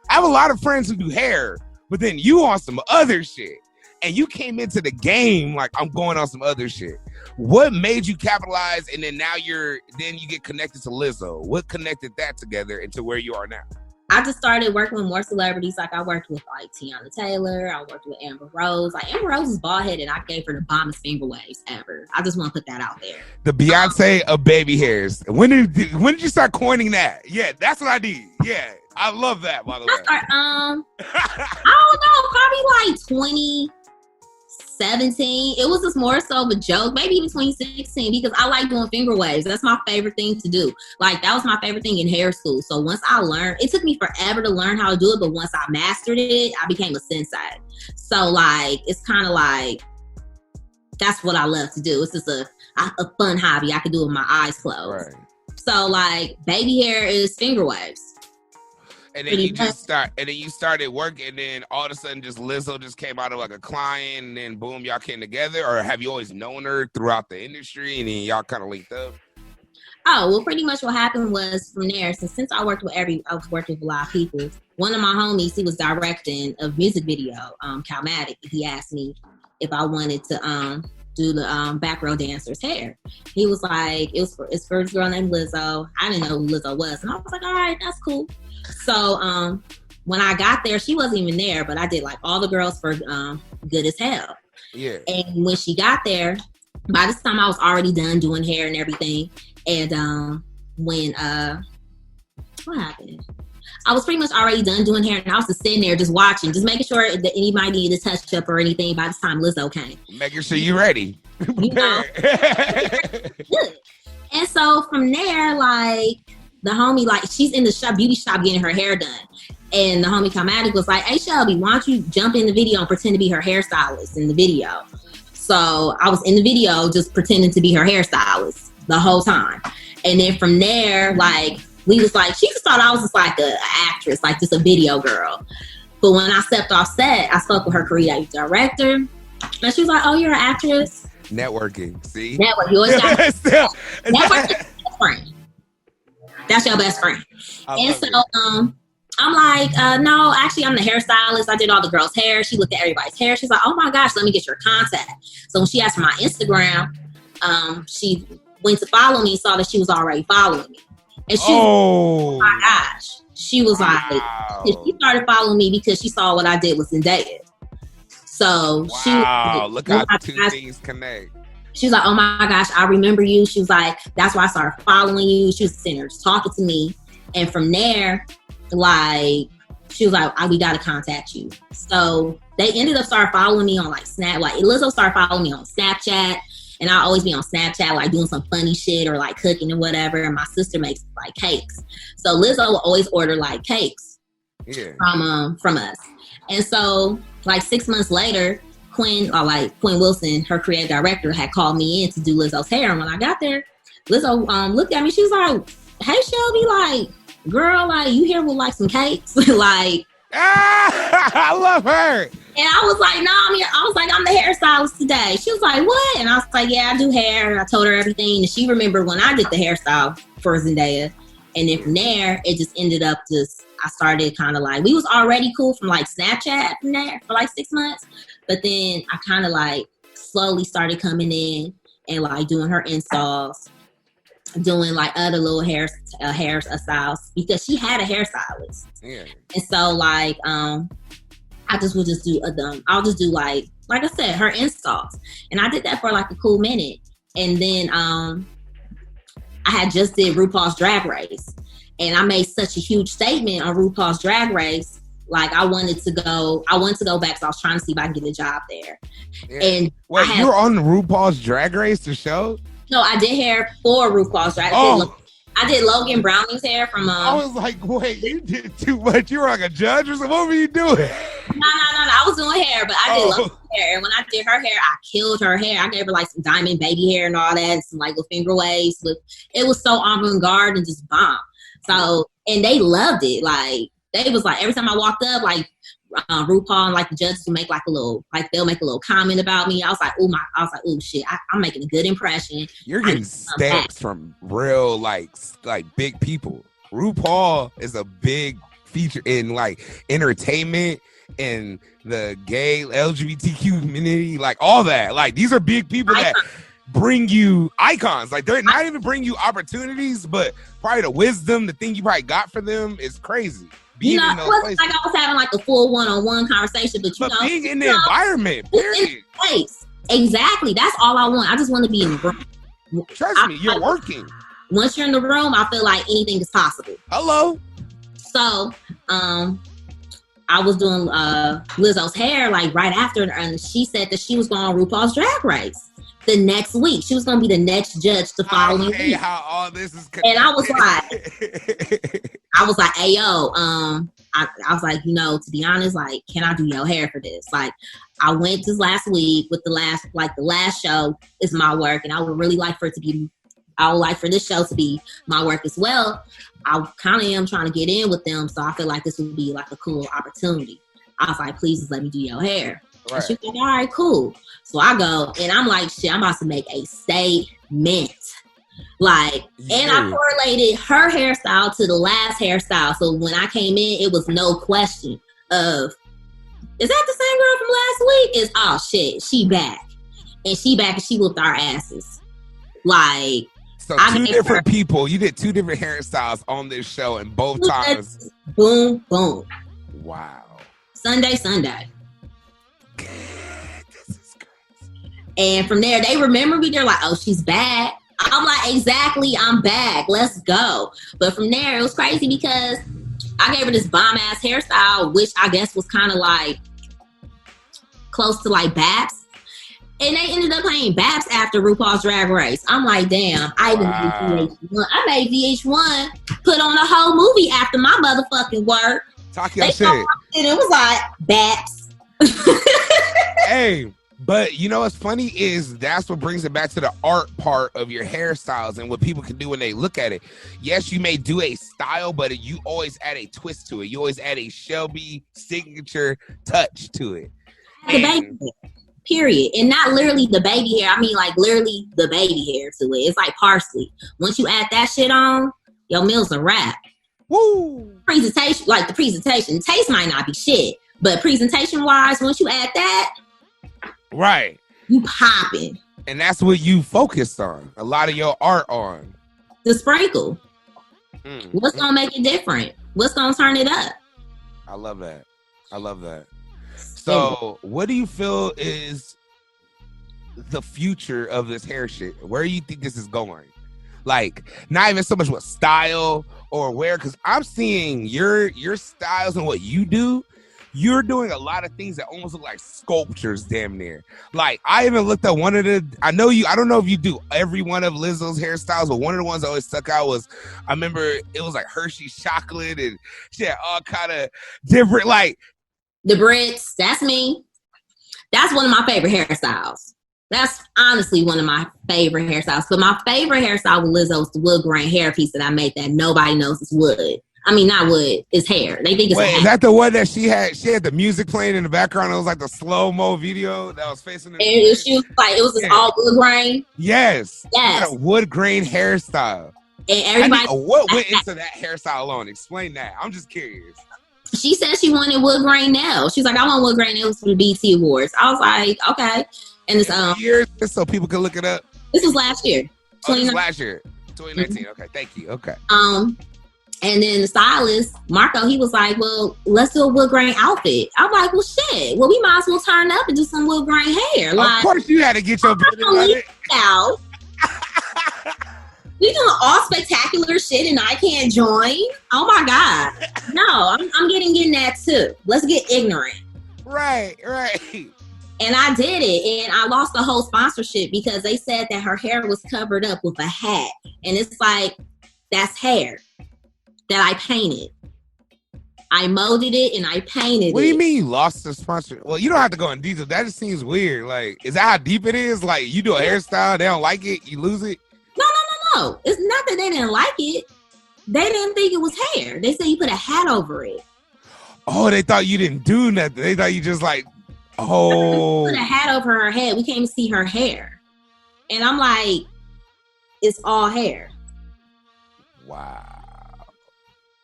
B: I have a lot of friends who do hair, but then you on some other shit, and you came into the game like, I'm going on some other shit. What made you capitalize, and then now you get connected to Lizzo? What connected that together into where you are now?
C: I just started working with more celebrities. Like I worked with like Tiana Taylor. I worked with Amber Rose. Like Amber Rose is bald headed. I gave her the bombest finger waves ever. I just want to put that out there.
B: The Beyonce of baby hairs. When did you start coining that? Yeah, that's what I need. Yeah, I love that. By the way,
C: I don't know, probably like 2017. It was just more so of a joke, maybe even 2016, because I like doing finger waves. That's my favorite thing to do. Like that was my favorite thing in hair school. So once I learned, it took me forever to learn how to do it, but once I mastered it, I became a sensei. So like it's kind of like that's what I love to do. It's just a fun hobby. I could do it with my eyes closed. Right. So like baby hair is finger waves.
B: And then you started work, and then all of a sudden just Lizzo just came out of like a client, and then boom, y'all came together? Or have you always known her throughout the industry, and then y'all kind of linked up?
C: Oh, well, pretty much what happened was from there, since I worked with a lot of people, one of my homies, he was directing a music video, Calmatic. He asked me if I wanted to do the back row dancer's hair. He was like, it's for this girl named Lizzo. I didn't know who Lizzo was. And I was like, all right, that's cool. So when I got there, she wasn't even there, but I did like all the girls for Good as Hell.
B: Yeah.
C: And when she got there, by this time I was already done doing hair and everything. And when what happened? I was pretty much already done doing hair, and I was just sitting there just watching, just making sure that anybody needed a touch up or anything by the time Lizzo came.
B: Making sure you're ready.
C: You know? And so from there, like, the homie, like, she's in the beauty shop getting her hair done. And the homie Calmatic was like, hey, Shelby, why don't you jump in the video and pretend to be her hairstylist in the video? So I was in the video just pretending to be her hairstylist the whole time. And then from there, like, we was like, she just thought I was just like an actress, like just a video girl. But when I stepped off set, I spoke with her creative director. And she was like, oh, you're an actress?
B: Networking, see?
C: Network. You always got networking is your best friend. That's your best friend. And so I'm like, no, actually, I'm the hairstylist. I did all the girls' hair. She looked at everybody's hair. She's like, oh my gosh, let me get your contact. So when she asked for my Instagram, she went to follow me, saw that she was already following me. And she oh my gosh. She was like, she started following me because she saw what I did with Zendaya. So she was like,
B: look how two things connect.
C: She was like, oh my gosh, I remember you. She was like, that's why I started following you. She was sitting there just talking to me. And from there, like, she was like, we got to contact you. So they ended up starting following me on like Snap. Like Lizzo started following me on Snapchat. And I'll always be on Snapchat, like doing some funny shit or like cooking and whatever. And my sister makes like cakes. So Lizzo will always order like cakes from us. And so like 6 months later, Quinn Wilson, her creative director, had called me in to do Lizzo's hair. And when I got there, Lizzo looked at me. She was like, hey, Shelby, like, girl, like, you here with like some cakes? Like,
B: I love her.
C: And I was like, no, I'm the hairstylist today. She was like, what? And I was like, yeah, I do hair. And I told her everything. And she remembered when I did the hairstyle for Zendaya. And then from there, it just ended up I started kind of like, we was already cool from like Snapchat from there for like 6 months. But then I kind of like slowly started coming in and like doing her installs, doing like other little hair styles because she had a hairstylist. Yeah. And so like, I just would just do I'll just do like I said, her installs. And I did that for like a cool minute. And then I had just did RuPaul's Drag Race. And I made such a huge statement on RuPaul's Drag Race. Like I wanted to go back, so I was trying to see if I can get a job there. Yeah. And
B: wait, you were on RuPaul's Drag Race, the show?
C: No, I did hair for RuPaul's Drag Race. I did Logan Browning's hair from.
B: I was like, wait, you did too much. You were like a judge or something. What were you doing?
C: No. I was doing hair, but I did Logan's hair. And when I did her hair, I killed her hair. I gave her like some diamond baby hair and all that, and some like little finger waves. It was so avant-garde and just bomb. So, and they loved it. Like they was like every time I walked up, like RuPaul and like the judges will make like a little, like they'll make a little comment about me. I was like, oh shit, I'm making a good impression.
B: You're getting steps from real like big people. RuPaul is a big feature in like entertainment and the gay LGBTQ community, like all that. Like these are big people that bring you icons. Like they're not even bring you opportunities, but probably the wisdom, the thing you probably got for them is crazy. Being
C: it wasn't like I was having like a full one-on-one conversation, but
B: being in the environment, period.
C: In place. Exactly. That's all I want. I just want to be in the room.
B: Trust me, you're working.
C: Once you're in the room, I feel like anything is possible.
B: Hello.
C: So, I was doing Lizzo's hair like right after, and she said that she was going on RuPaul's Drag Race the next week. She was going to be the next judge the following week.
B: How all this is connected.
C: And I was like, hey yo, I was like, you know, to be honest, like, can I do your hair for this? Like, I went this last week with the last show is my work, and I would really like for it to be. I would like for this show to be my work as well. I kind of am trying to get in with them, so I feel like this would be like a cool opportunity. I was like, please just let me do your hair. Right. And she was like, all right, cool. So I go, and I'm like, shit, I'm about to make a statement. Like, and I correlated her hairstyle to the last hairstyle. So when I came in, it was no question of, is that the same girl from last week? Is, oh shit, she back. And she whooped our asses. Like,
B: so two different people. You did two different hairstyles on this show, and both times.
C: Boom, boom.
B: Wow.
C: Sunday.
B: This is crazy.
C: And from there, they remember me. They're like, oh, she's back. I'm like, exactly, I'm back. Let's go. But from there, it was crazy because I gave her this bomb-ass hairstyle, which I guess was kind of like close to like Babs. And they ended up playing Babs after RuPaul's Drag Race. I'm like, damn, I made VH1. I made VH1 put on a whole movie after my motherfucking work.
B: Talk your shit.
C: And it was like, Babs.
B: Hey, but you know what's funny is that's what brings it back to the art part of your hairstyles and what people can do when they look at it. Yes, you may do a style, but you always add a twist to it. You always add a Shelby signature touch to it.
C: The baby hair, period. And not literally the baby hair. I mean, like literally the baby hair to it. It's like parsley. Once you add that shit on, your meal's a wrap.
B: Woo!
C: Presentation, like the presentation. Taste might not be shit, but presentation-wise, once you add that,
B: right,
C: you popping.
B: And that's what you focused on. A lot of your art on.
C: The sprinkle. What's going to make it different? What's going to turn it up?
B: I love that. So, what do you feel is the future of this hair shit? Where do you think this is going? Like, not even so much what style or where, because I'm seeing your styles and what you do. You're doing a lot of things that almost look like sculptures, damn near. Like, I even looked at one of the, I don't know if you do every one of Lizzo's hairstyles, but one of the ones that always stuck out was, I remember it was like Hershey's chocolate and she had all kind of different, like.
C: The Brits, that's me. That's one of my favorite hairstyles. That's honestly one of my favorite hairstyles. But my favorite hairstyle with Lizzo is the wood grain hair piece that I made that nobody knows is wood. I mean, not wood. It's hair. They think it's
B: Wait, is that the one that she had the music playing in the background? It was like the slow-mo video that was facing the
C: it was just all wood grain.
B: Yes. A wood grain hairstyle.
C: And everybody...
B: What went into that hairstyle alone? Explain that. I'm just curious.
C: She said she wanted wood grain nails. She's like, I want wood grain nails for the BT Awards. I was like, okay. And it's
B: years so people can look it up.
C: This was last year.
B: This was last year. 2019. Mm-hmm. Okay, thank you. Okay.
C: And then the stylist, Marco, he was like, well, let's do a wood grain outfit. I'm like, well, shit. Well, we might as well turn up and do some wood grain hair. Like,
B: of course you had to get your business on it.
C: Out. We doing all spectacular shit and I can't join. Oh my God. No, I'm getting that too. Let's get ignorant.
B: Right.
C: And I did it. And I lost the whole sponsorship because they said that her hair was covered up with a hat. And it's like, that's hair that I painted. I molded it and I painted it.
B: What do you mean you lost the sponsor? Well, you don't have to go in detail. That just seems weird. Like, is that how deep it is? Like, you do a hairstyle, they don't like it, you lose it?
C: No. It's not that they didn't like it. They didn't think it was hair. They said you put a hat over it.
B: Oh, they thought you didn't do nothing. They thought you just like, oh.
C: Put a hat over her head. We can't even see her hair. And I'm like, it's all hair.
B: Wow.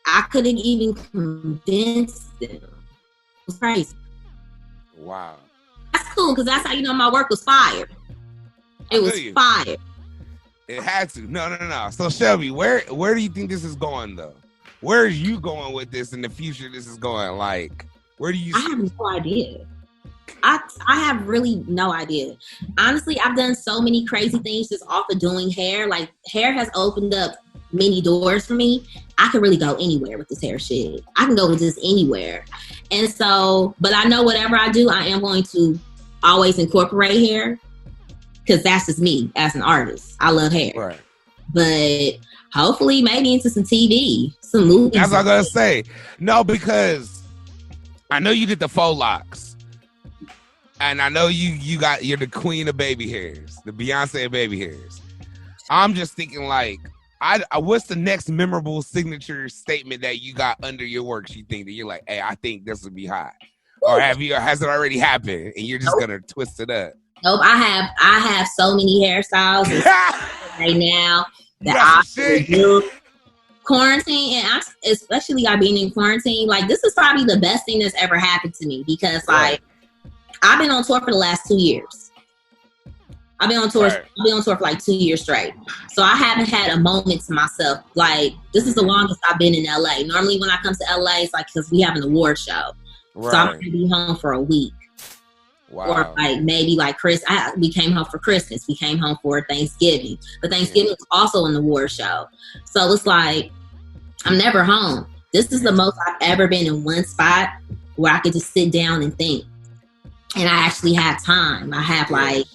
C: I couldn't even convince them. It was crazy.
B: Wow.
C: That's cool because that's how you know my work was fired. It was fired.
B: It had to. No. So Shelby, where do you think this is going though? Where are you going with this in the future? This is going like, where do you?
C: I have no idea. I have really no idea. Honestly, I've done so many crazy things just off of doing hair. Like hair has opened up many doors for me. I can really go anywhere with this hair shit. I can go just anywhere. And so, but I know whatever I do, I am going to always incorporate hair because that's just me as an artist. I love hair.
B: Right.
C: But hopefully maybe into some TV, some movies.
B: That's what I'm going to say. No, because I know you did the faux locks. And I know you're the queen of baby hairs, the Beyonce of baby hairs. I'm just thinking like, what's the next memorable signature statement that you got under your works? You think that you're like, hey, I think this would be hot, or has it already happened and you're just gonna twist it up?
C: Nope, I have so many hairstyles right now that I do. Quarantine, and especially being in quarantine, like this is probably the best thing that's ever happened to me because like I've been on tour for the last 2 years. I've been on tour for like 2 years straight. So I haven't had a moment to myself. Like this is the longest I've been in LA. Normally when I come to LA, it's like because we have an award show. Right. So I'm gonna be home for a week. Wow. Or like maybe like we came home for Christmas. We came home for Thanksgiving. But Thanksgiving is also an award show. So it's like I'm never home. This is the most I've ever been in one spot where I could just sit down and think. And I actually have time. I have like,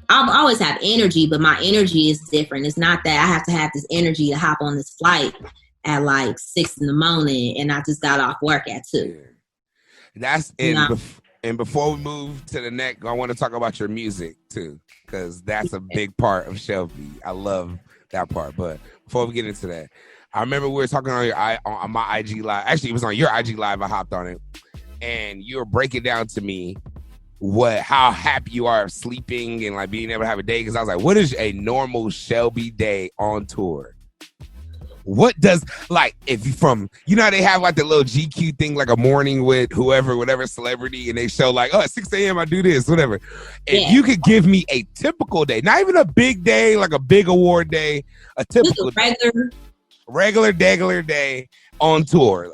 C: I always have energy, but my energy is different. It's not that I have to have this energy to hop on this flight at like 6 a.m. and I just got off work at 2.
B: That's and before we move to the next, I want to talk about your music too, because that's a big part of Shelby. I love that part. But before we get into that, I remember we were talking on my IG live. Actually, it was on your IG live. I hopped on it. And you were breaking down to me how happy you are sleeping and like being able to have a day. Because I was like, what is a normal Shelby day on tour? What does like if you from how they have like the little GQ thing like a morning with whatever celebrity, and they show like at 6 a.m. I do this whatever. If you could give me a typical day, not even a big day like a big award day, a typical regular day on tour.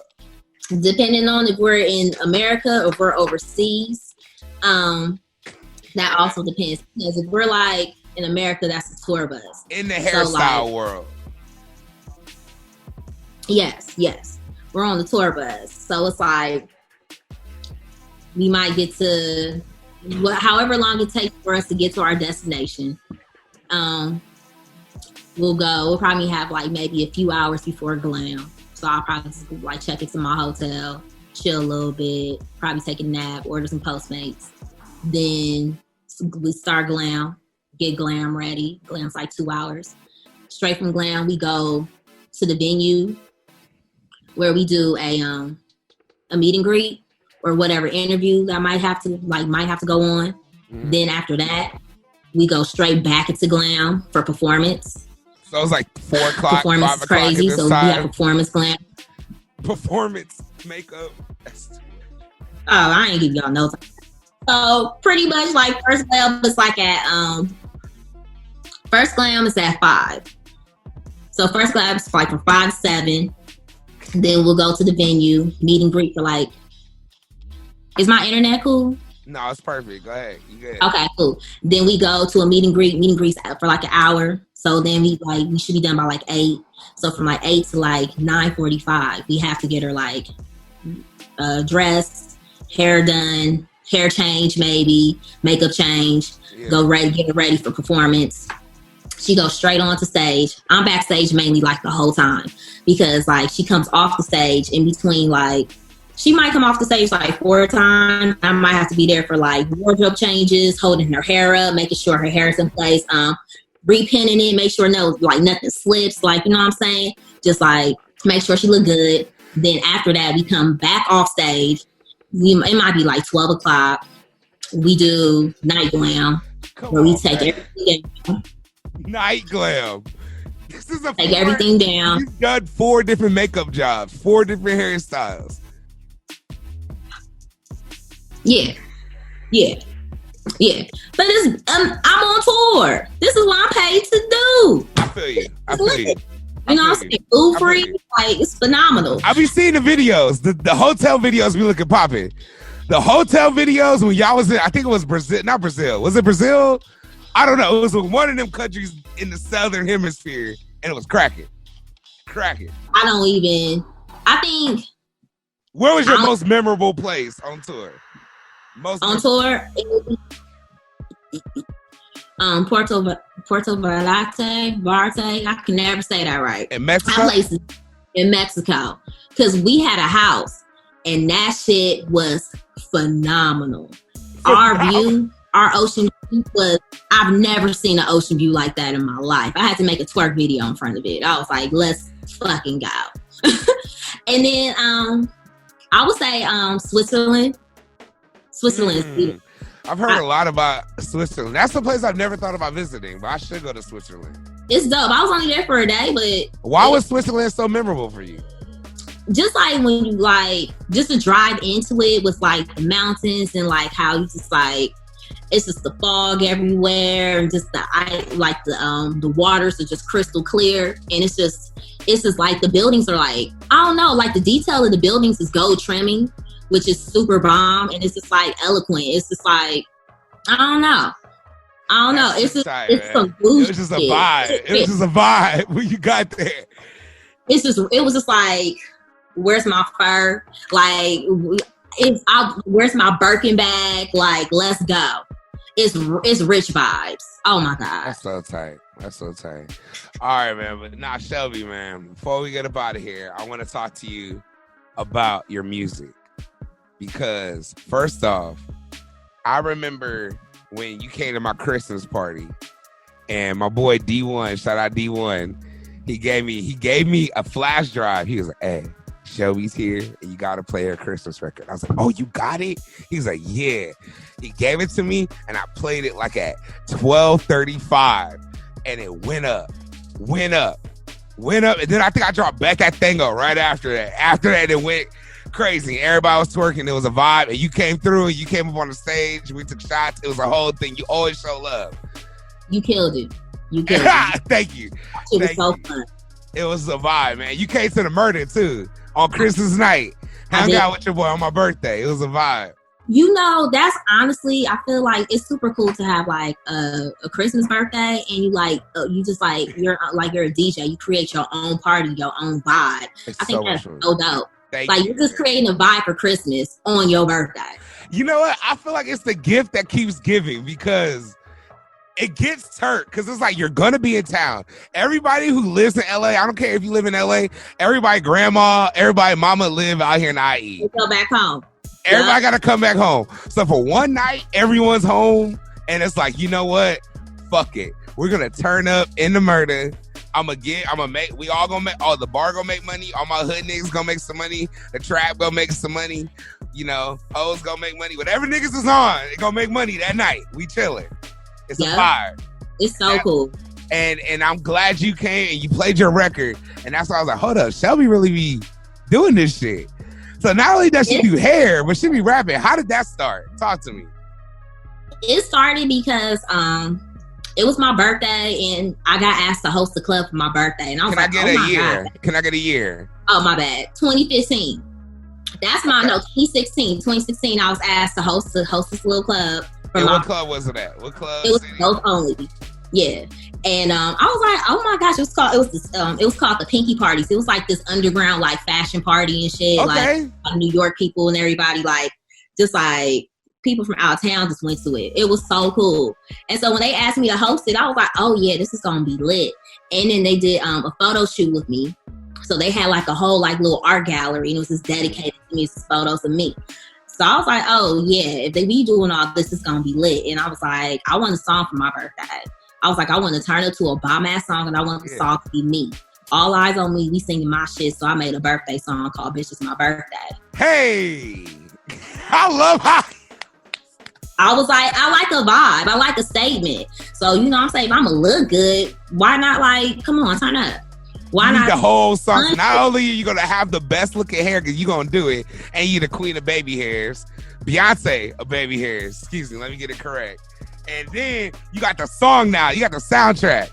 C: Depending on if we're in America or if we're overseas, that also depends. Because if we're like in America, that's a tour bus.
B: In the hairstyle world.
C: Yes. We're on the tour bus. So it's like, we might get to, however long it takes for us to get to our destination. We'll probably have like maybe a few hours before glam. So I'll probably just like check into my hotel, chill a little bit, probably take a nap, order some Postmates. Then we start glam, get glam ready. Glam's like 2 hours. Straight from glam, we go to the venue where we do a meet and greet or whatever interview that might have to go on. Mm-hmm. Then after that, we go straight back into glam for performance.
B: So it's like 4 o'clock,
C: performance
B: 5 o'clock
C: crazy, so we have performance glam.
B: Performance makeup.
C: I ain't give y'all no time. So pretty much like first glam is like at first glam is at 5. So first glam is like from 5 to 7. Then we'll go to the venue, meet and greet for like. Is my internet cool?
B: No, it's perfect. Go ahead. You good.
C: Okay, cool. Then we go to a meet and greet. Meet and greets for like an hour. So then we should be done by like 8. So from like 8 to like 9:45, we have to get her like dressed, hair done, hair change maybe, makeup change, get her ready for performance. She goes straight on to stage. I'm backstage mainly like the whole time because like she comes off the stage in between like, she might come off the stage like 4 times. I might have to be there for like wardrobe changes, holding her hair up, making sure her hair is in place, repinning it, make sure nothing slips, like, you know what I'm saying? Just like make sure she look good. Then after that, we come back off stage. It might be like 12 o'clock. We do night glam, where we take everything down.
B: Night glam. This is
C: take everything down.
B: You've done 4 different makeup jobs, 4 different hairstyles.
C: Yeah. But it's I'm on tour. This is what I'm paid to do.
B: I feel you.
C: You know what I'm saying? Food free, like it's phenomenal.
B: I be seeing the videos. The hotel videos be looking popping. The hotel videos when y'all was in, I think it was Brazil, not Brazil. Was it Brazil? I don't know. It was one of them countries in the southern hemisphere, and it was cracking.
C: I think.
B: Where was your most memorable place on tour?
C: Puerto Vallarta. I can never say that right.
B: In Mexico?
C: Places in Mexico. Because we had a house and that shit was phenomenal. Our view, our ocean view was, I've never seen an ocean view like that in my life. I had to make a twerk video in front of it. I was like, let's fucking go. And then I would say Switzerland. Switzerland is beautiful.
B: I've heard a lot about Switzerland. That's the place I've never thought about visiting, but I should go to Switzerland.
C: It's dope. I was only there for a day, but...
B: Why was Switzerland so memorable for you?
C: Just like when you just to drive into it with like the mountains and like how you just like, it's just the fog everywhere and just the waters are just crystal clear. And it's just like the buildings are like, I don't know, like the detail of the buildings is gold trimming, which is super bomb, and it's just like eloquent. It's just like, I don't know. It's some boost.
B: It was just a vibe. It was just a vibe when you got there.
C: It was just like, where's my fur? Like, where's my Birkin bag? Like, let's go. It's rich vibes. Oh my God.
B: That's so tight. All right, man. But now, Shelby, man, before we get up out of here, I want to talk to you about your music. Because first off, I remember when you came to my Christmas party and my boy D1, shout out D1, he gave me a flash drive. He was like, hey, Shelby's here and you got to play her Christmas record. I was like, oh, you got it? He was like, yeah. He gave it to me and I played it like at 12:35 and it went up. And then I think I dropped back that thing up right after that. After that, it went crazy. Everybody was twerking. It was a vibe. And you came through and you came up on the stage. We took shots. It was a whole thing. You always show love.
C: You killed it.
B: Thank you.
C: It was so fun.
B: It was a vibe, man. You came to the murder too on Christmas night. Hung out with your boy on my birthday. It was a vibe.
C: You know, that's honestly, I feel like it's super cool to have like a Christmas birthday and you're a DJ. You create your own party, your own vibe. I think that's so dope. You're just creating a vibe for Christmas on your birthday.
B: You know what? I feel like it's the gift that keeps giving because it gets turned because it's like you're gonna be in town. Everybody who lives in LA, I don't care if you live in LA, everybody grandma, everybody mama live out here in IE.
C: You go back home.
B: Everybody gotta come back home. So for one night, everyone's home, and it's like, you know what? Fuck it. We're gonna turn up in the murder. We all gonna make, the bar gonna make money. All my hood niggas gonna make some money. The trap gonna make some money. You know, hoes gonna make money. Whatever niggas is on, it gonna make money that night. We chilling. It's a fire.
C: It's so cool.
B: And I'm glad you came and you played your record. And that's why I was like, hold up, Shelby really be doing this shit. So not only does she do hair, but she be rapping. How did that start? Talk to me.
C: It started because it was my birthday and I got asked to host the club for my birthday. And I was
B: Can I get a year?
C: Oh, my bad. 2015. That's my, 2016. 2016, I was asked to host this little club.
B: And what club was it at? What club?
C: It was both only. Yeah. And I was like, oh my gosh, it was called the Pinky Parties. It was like this underground like fashion party and shit.
B: Okay.
C: Like New York people and everybody, like just like people from out of town just went to it. It was so cool. And so when they asked me to host it, I was like, oh yeah, this is gonna be lit. And then they did a photo shoot with me. So they had like a whole like little art gallery and it was just dedicated to me. It's just photos of me. So I was like, oh yeah, if they be doing all this, it's gonna be lit. And I was like, I want a song for my birthday. I was like, I want to turn it to a bomb ass song and I want the song to be me. All eyes on me. We singing my shit. So I made a birthday song called "Bitch It's My Birthday."
B: Hey, I love how.
C: I was like, I like a vibe. I like a statement. So, you know what I'm saying? If I'm going to look good, why not, like, come on, turn up. Why not?
B: The whole song. So not only are you going to have the best looking hair because you're going to do it, and you're the queen of baby hairs, Beyonce of baby hairs. Excuse me, let me get it correct. And then you got the song now. You got the soundtrack.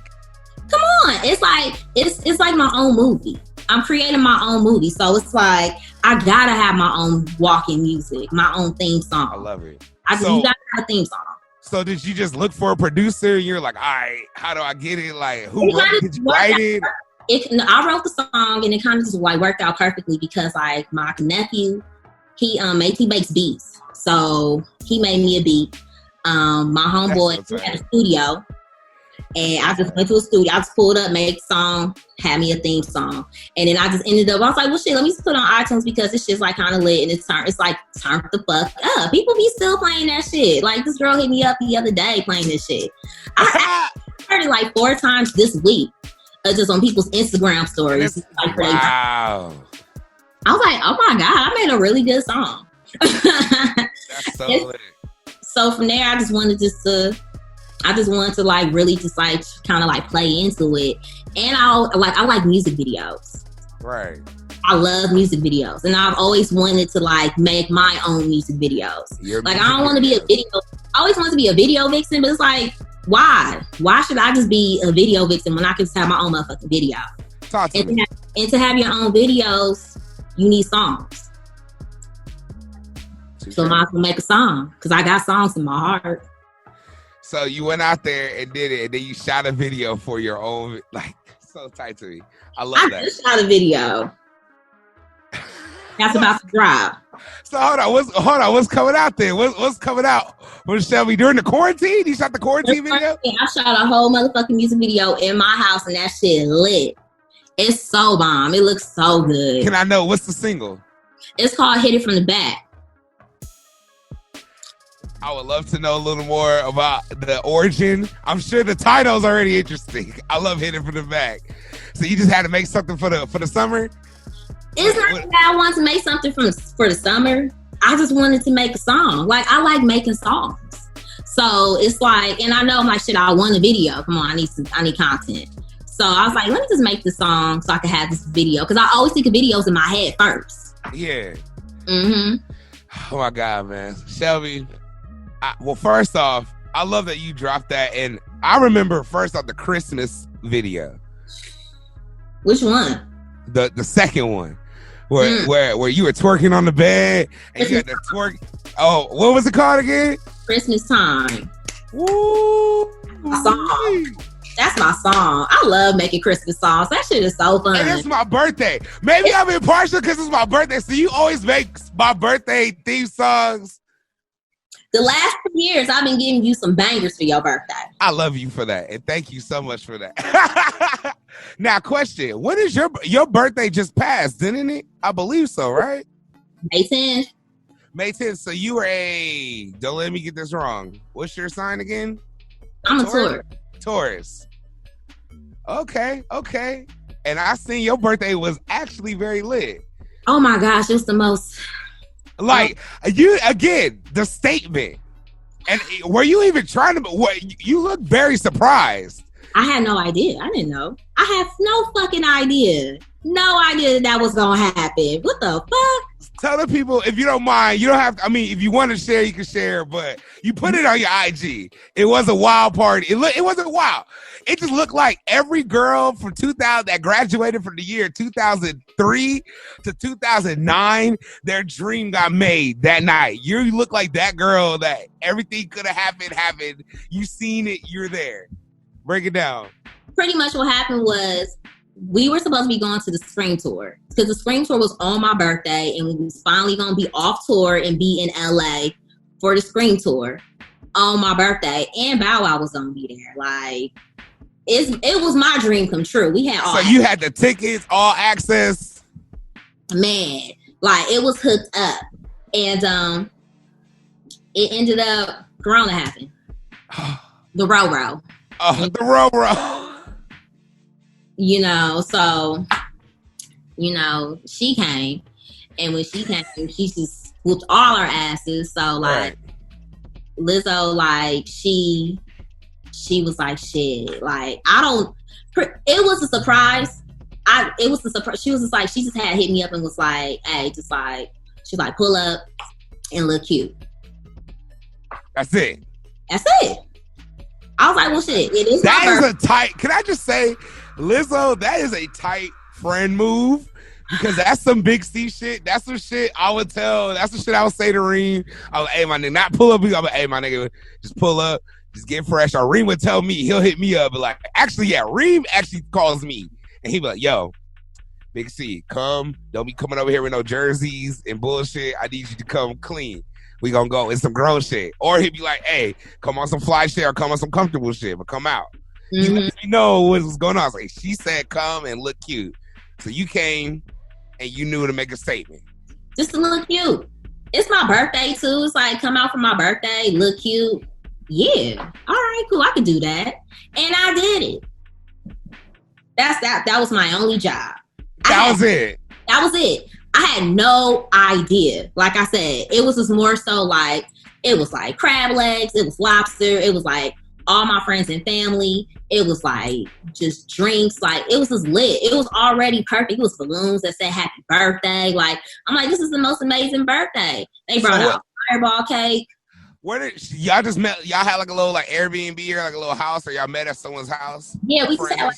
C: Come on. It's like my own movie. I'm creating my own movie. So it's like, I got to have my own walking music, my own theme song.
B: I love it.
C: You got to have a theme song.
B: So did you just look for a producer? You're like, all right, how do I get it? Like, who wrote it? Did you write it?
C: I wrote the song, and it kind of just like worked out perfectly because like my nephew, he makes beats. So he made me a beat. My homeboy he had a studio. And I just went to a studio. I just pulled up, made a song, had me a theme song. And then I just ended up, I was like, well, shit, let me just put it on iTunes because it's just like kind of lit and it's like, turn the fuck up. People be still playing that shit. Like this girl hit me up the other day playing this shit. I heard it like 4 times this week, just on people's Instagram stories. Like,
B: wow.
C: I was like, oh my God, I made a really good song.
B: That's so lit.
C: So from there, I just wanted to like really just like kind of like play into it. And I like music videos.
B: Right.
C: I love music videos. And I've always wanted to like make my own music videos. I don't want to be a video. I always wanted to be a video vixen, but it's like, why? Why should I just be a video vixen when I can just have my own motherfucking video?
B: Talk to me.
C: And to have your own videos, you need songs. So I might as well make a song because I got songs in my heart.
B: So you went out there and did it, and then you shot a video for your own, like, so tight to me. I love that. I
C: just shot a video. That's about to drop.
B: So hold on, what's coming out there? What's coming out? Was Shelby during the quarantine? You shot the quarantine video?
C: I shot a whole motherfucking music video in my house, and that shit lit. It's so bomb. It looks so good.
B: Can I know what's the single?
C: It's called "Hit It From the Back."
B: I would love to know a little more about the origin. I'm sure the title's already interesting. I love hitting from the back. So you just had to make something for the summer?
C: It's not that I want to make something for the summer. I just wanted to make a song. Like, I like making songs. So it's like, and I know I'm like, shit, I want a video. Come on, I need content. So I was like, let me just make the song so I can have this video. Because I always think of videos in my head first.
B: Yeah.
C: Mm-hmm.
B: Oh my God, man. Shelby. Well, first off, I love that you dropped that, and I remember first off the Christmas video.
C: Which one?
B: The second one, where you were twerking on the bed and you had to twerk. Oh, what was it called again?
C: Christmas Time.
B: Woo!
C: My song. That's my song. I love making Christmas songs. That shit is so fun.
B: And it's my birthday. Maybe I'm impartial because it's my birthday. So you always make my birthday theme songs.
C: The last 2 years, I've been giving you some bangers for your birthday.
B: I love you for that, and thank you so much for that. Now, question: when is your birthday just passed? Didn't it? I believe so, right?
C: May 10th.
B: May 10th. So you were don't let me get this wrong. What's your sign again?
C: I'm a Taurus.
B: Taurus. Okay. And I seen your birthday was actually very lit.
C: Oh my gosh, it's the most.
B: Like you again, the statement, and were you even trying to? What you look very surprised.
C: I had no idea. I didn't know. I had no fucking idea. No idea that was gonna happen. What the fuck?
B: Tell the people if you don't mind. You don't have. I mean, if you want to share, you can share. But you put it on your IG. It was a wild party. It wasn't wild. It just looked like every girl from 2000 that graduated from the year 2003 to 2009, their dream got made that night. You look like that girl that everything could have happened. You seen it. You're there. Break it down.
C: Pretty much what happened was we were supposed to be going to the spring tour because the spring tour was on my birthday and we was finally going to be off tour and be in LA for the spring tour on my birthday, and Bow Wow was going to be there. Like, it was my dream come true. We had all
B: access. You had the tickets, all access.
C: Man, like it was hooked up. And it ended up Corona happened. The row.
B: The row.
C: So, she came. And when she came, she just whooped all our asses. So, like, Lizzo, like, she was like, shit. Like, it was a surprise. It was a surprise. She was just like, she just had hit me up and was like, hey, just like, she's like, pull up and look cute.
B: That's it.
C: I was like, well, shit, it is.
B: That is a tight, can I just say, Lizzo, that is a tight friend move. Because that's some big C shit. That's some shit I would tell. That's the shit I would say to Reem. I would, hey, my nigga, not pull up. I'm like, hey, my nigga, just pull up. Just get fresh. Or Reem would tell me. He'll hit me up. But like, actually, yeah, Reem actually calls me. And he be like, yo, Big C, come. Don't be coming over here with no jerseys and bullshit. I need you to come clean. We gonna go. It's some grown shit. Or he'd be like, hey, come on some fly shit or come on some comfortable shit. But come out. He let me know what was going on. I was like, she said come and look cute. So you came. And you knew to make a statement.
C: Just to look cute. It's my birthday, too. It's like, come out for my birthday, look cute. Yeah. All right, cool. I could do that. And I did it. That was my only job. That was it. I had no idea. Like I said, it was just more so like, it was like crab legs. It was lobster. It was like all my friends and family. It was like just drinks. Like, it was just lit. It was already perfect. It was balloons that said happy birthday. Like, I'm like, this is the most amazing birthday. They brought out fireball cake.
B: Where did y'all just met? Y'all had like a little like Airbnb or like a little house, or y'all met at someone's house?
C: Yeah, we just had like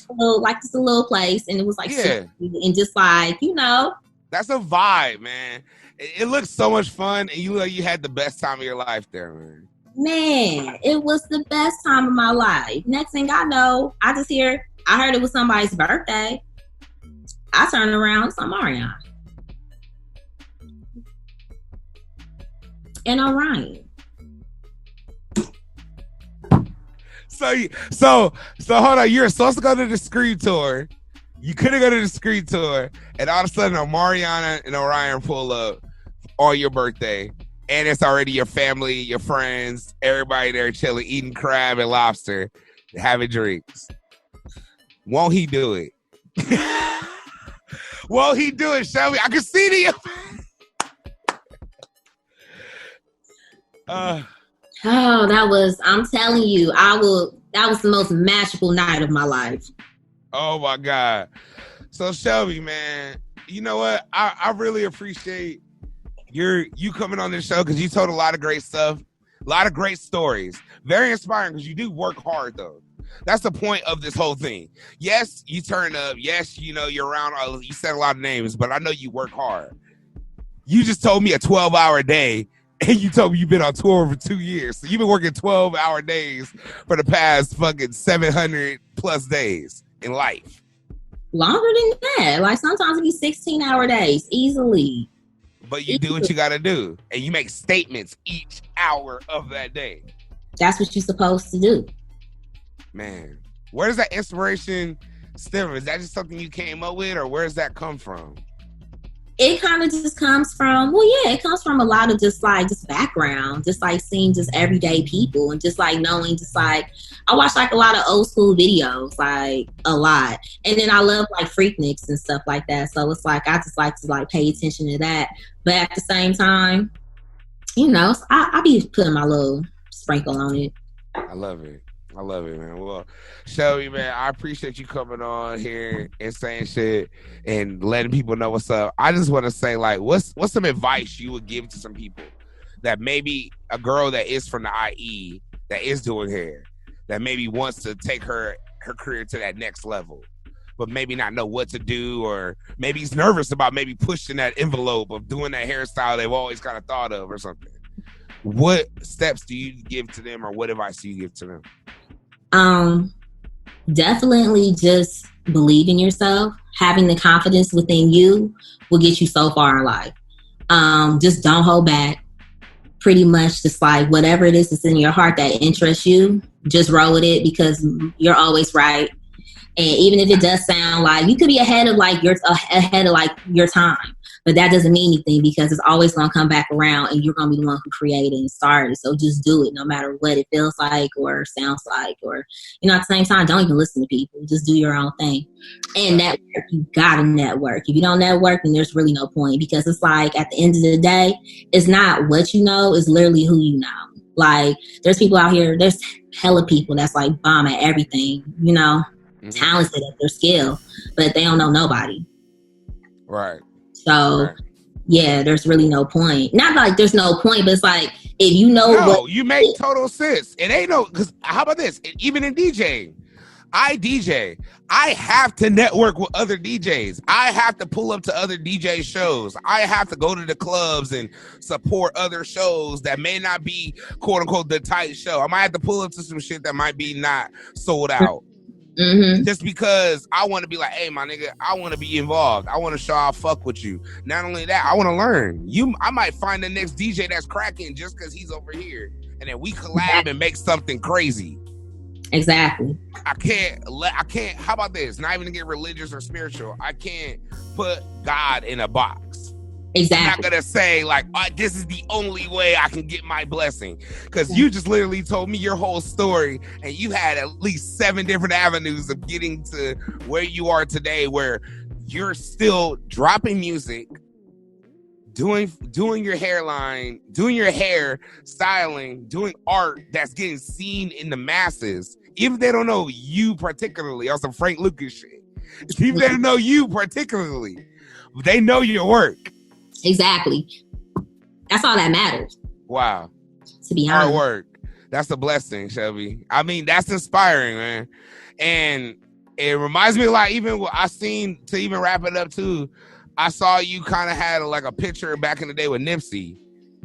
C: just a little place, and it was like and just like,
B: That's a vibe, man. It looks so much fun, and you had the best time of your life there, man.
C: Man, it was the best time of my life. Next thing I know, I heard it was somebody's birthday. I turned around, it's Marion. And Orion.
B: So hold on, you're supposed to go to the Scream tour. You couldn't go to the Scream tour, and all of a sudden, Mariana and Orion pull up on your birthday. And it's already your family, your friends, everybody there chilling, eating crab and lobster, having drinks. Won't he do it? Won't he do it, Shelby? I can see the...
C: I'm telling you, that was the most magical night of my life.
B: Oh my God. So Shelby, man, you know what? I really appreciate you coming on this show because you told a lot of great stuff, a lot of great stories. Very inspiring because you do work hard though. That's the point of this whole thing. Yes, you turn up. Yes, you're around. You said a lot of names, but I know you work hard. You just told me a 12-hour day, and you told me you've been on tour for 2 years. So you've been working 12-hour days for the past fucking 700 plus days in life.
C: Longer than that. Like sometimes it be 16-hour days easily.
B: But you do what you got to do. And you make statements each hour of that day.
C: That's what you're supposed to do.
B: Man, where does that inspiration stem from? Is that just something you came up with, or where does that come from?
C: It kind of just comes from, it comes from a lot of just background, just like seeing just everyday people and just like knowing, just like, I watch like a lot of old school videos, like a lot. And then I love like Freakniks and stuff like that. So it's like, I just like to like pay attention to that. But at the same time, I be putting my little sprinkle on it.
B: I love it. I love it, man. Well, Shelby, man, I appreciate you coming on here and saying shit and letting people know what's up. I just want to say, like, what's some advice you would give to some people that maybe a girl that is from the IE that is doing hair, that maybe wants to take her career to that next level, but maybe not know what to do, or maybe he's nervous about maybe pushing that envelope of doing that hairstyle they've always kind of thought of or something. What steps do you give to them, or what advice do you give to them?
C: Definitely just believe in yourself. Having the confidence within you will get you so far in life. Just don't hold back. Pretty much just like whatever it is that's in your heart that interests you, just roll with it because you're always right. And even if it does sound like you could be ahead of your time. But that doesn't mean anything because it's always going to come back around and you're going to be the one who created and started. So just do it no matter what it feels like or sounds like, or, you know, at the same time, don't even listen to people. Just do your own thing. And network, you got to network. If you don't network, then there's really no point, because it's like at the end of the day, it's not what you know, it's literally who you know. Like, there's people out here, there's hella people that's like bomb at everything, you know, talented at their skill, but they don't know nobody.
B: Right.
C: So, yeah, there's really no point. Not like there's no point, but it's like, if you know what...
B: you make total sense. It ain't no... Because how about this? Even in DJing, I DJ. I have to network with other DJs. I have to pull up to other DJ shows. I have to go to the clubs and support other shows that may not be, quote unquote, the tight show. I might have to pull up to some shit that might be not sold out. Just because I want to be like, hey, my nigga, I want to be involved. I want to show I fuck with you. Not only that, I want to learn. I might find the next DJ that's cracking just because he's over here. And then we collab and make something crazy.
C: Exactly.
B: I can't, how about this? Not even to get religious or spiritual. I can't put God in a box.
C: Exactly.
B: I'm not going to say like, this is the only way I can get my blessing. Because you just literally told me your whole story and you had at least 7 different avenues of getting to where you are today, where you're still dropping music, doing your hairline, doing your hair, styling, doing art that's getting seen in the masses. Even if they don't know you particularly, on some Frank Lucas shit. Even if they don't know you particularly, they know your work.
C: Exactly. That's all that matters.
B: Wow.
C: To be honest.
B: Hard work. That's a blessing, Shelby. I mean, that's inspiring, man. And it reminds me, like, even what I seen, to even wrap it up too, I saw you kind of had like a picture back in the day with Nipsey.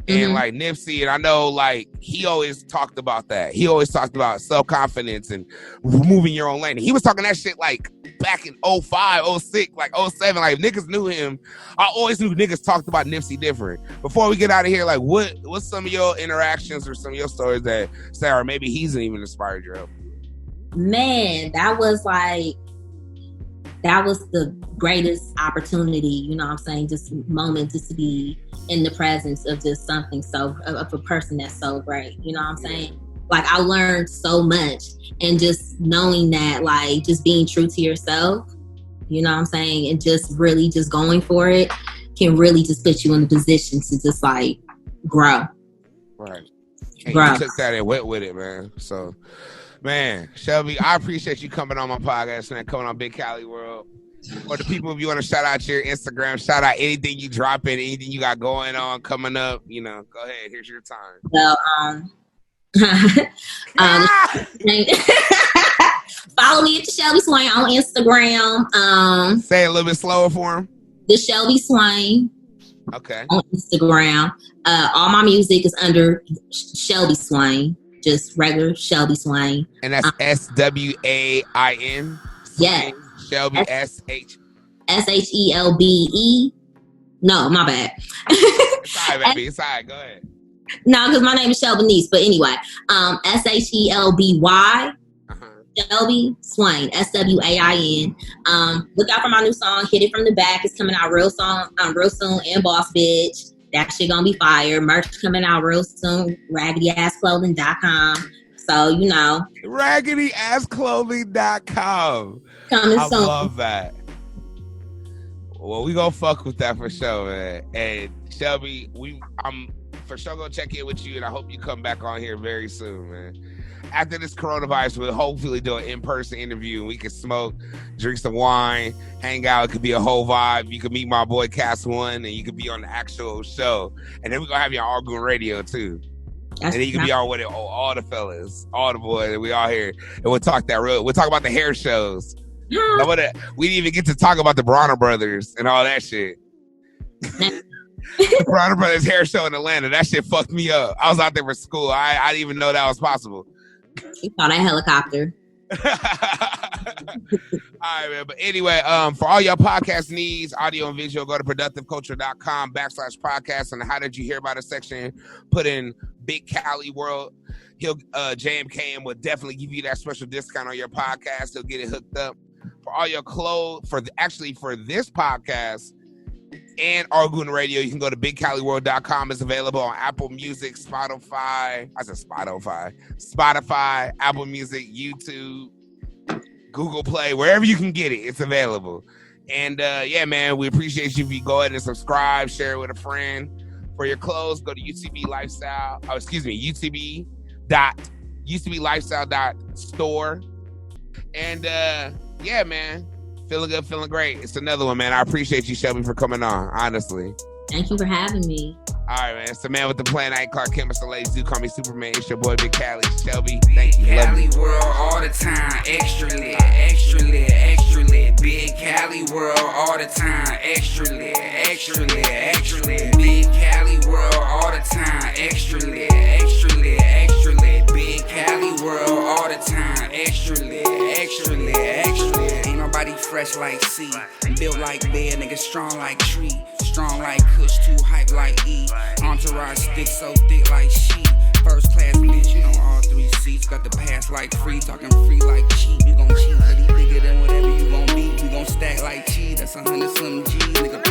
B: And like Nipsey, and I know like he always talked about that. He always talked about self-confidence and moving your own lane. And he was talking that shit like back in 05, 06, like 07. Like, niggas knew him. I always knew niggas talked about Nipsey different. Before we get out of here, like what's some of your interactions or some of your stories that say, or maybe he's even inspired you?
C: Man, that was the greatest opportunity, you know what I'm saying? Just moment just to be in the presence of just something of a person that's so great, you know what I'm saying? Like, I learned so much, and just knowing that, like, just being true to yourself, you know what I'm saying? And just really just going for it can really just put you in the position to just like grow. Right.
B: And you took that and went with it, man. So, man, Shelby, I appreciate you coming on my podcast, man, coming on Big Cali World. For the people, if you want to shout out your Instagram, shout out anything you dropping, anything you got going on, coming up, you know, go ahead. Here's your time.
C: Well, follow me at the Shelby Swain on Instagram.
B: Say it a little bit slower for him.
C: The Shelby Swain. Okay. On Instagram. All my music is under Shelby Swain. Just regular Shelby Swain.
B: And that's SWAIN.
C: Yeah.
B: Shelby
C: SHELBE. No, my bad.
B: It's all right, baby. It's all right. Go ahead.
C: No, because my name is Shelby Niece. But anyway, SHELBY. Shelby Swain, SWAIN. Look out for my new song, Hit It From The Back. It's coming out real soon, and Boss Bitch. That shit gonna be fire. Merch coming out real soon. RaggadyAssClothing.com. So, you know.
B: RaggadyAssClothing.com.
C: Coming soon.
B: I love that. Well, we gonna fuck with that for sure, man. And Shelby, I'm for sure gonna check in with you, and I hope you come back on here very soon, man. After this coronavirus, we'll hopefully do an in-person interview, and we can smoke, drink some wine, hang out. It could be a whole vibe. You could meet my boy Cass One, and you could be on the actual show. And then we're gonna have you on Argoon Radio too. And then you can be on with it, all the fellas, all the boys, and we all here. And we'll talk about the hair shows. We didn't even get to talk about the Bronner Brothers and all that shit. The Bronner Brothers hair show in Atlanta. That shit fucked me up. I was out there for school. I didn't even know that was possible.
C: You saw that helicopter.
B: All right, man. But anyway, for all your podcast needs, audio and visual, go to productiveculture.com/podcast. And the How Did You Hear About Us section, put in Big Cali World. He'll JMKM will definitely give you that special discount on your podcast. He'll get it hooked up. For all your clothes, for this podcast, and Argoon Radio. You can go to BigCaliWorld.com. It's available on Apple Music, Spotify, Apple Music, YouTube, Google Play, wherever you can get it, it's available. And yeah, man, we appreciate you if you go ahead and subscribe, share it with a friend. For your clothes, go to UTBlifestyle.store. And yeah, man, feeling good, feeling great. It's another one, man. I appreciate you, Shelby, for coming on, honestly.
C: Thank you for having me.
B: All right, man. It's the man with the plan. I ain't Clark Kent, Mr. Ladies do call me Superman. It's your boy, Big Cali. Shelby, thank you.
A: Cali world all the time. Extra lit, extra lit, extra lit. Big Cali world all the time. Extra lit, extra lit, extra lit. Big Cali world all the time. Extra lit, extra lit, extra lit. Big Cali world all the time. Extra lit, extra lit, extra lit. Ain't nobody fresh like C. Built like bear, nigga strong like tree. Strong like Kush, too hype like E. Entourage stick so thick like she. First class bitch, you know all 3 seats. Got the pass like free, talking free like cheap. You gon' cheat, hoodie bigger than whatever you gon' beat. We gon' stack like cheese, that's 100-something G, nigga.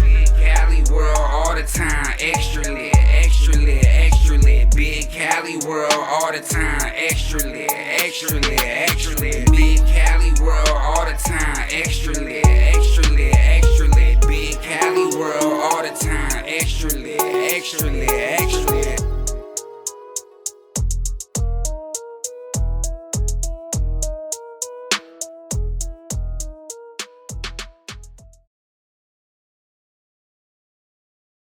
A: Big Cali world all the time. Extra lit, extra lit, extra lit. Big Cali world all the time. Extra lit, extra lit, extra lit. Big Cali world all the time. Extra lit, extra lit, extra lit. Big Cali world all the time. Extra lit, extra lit.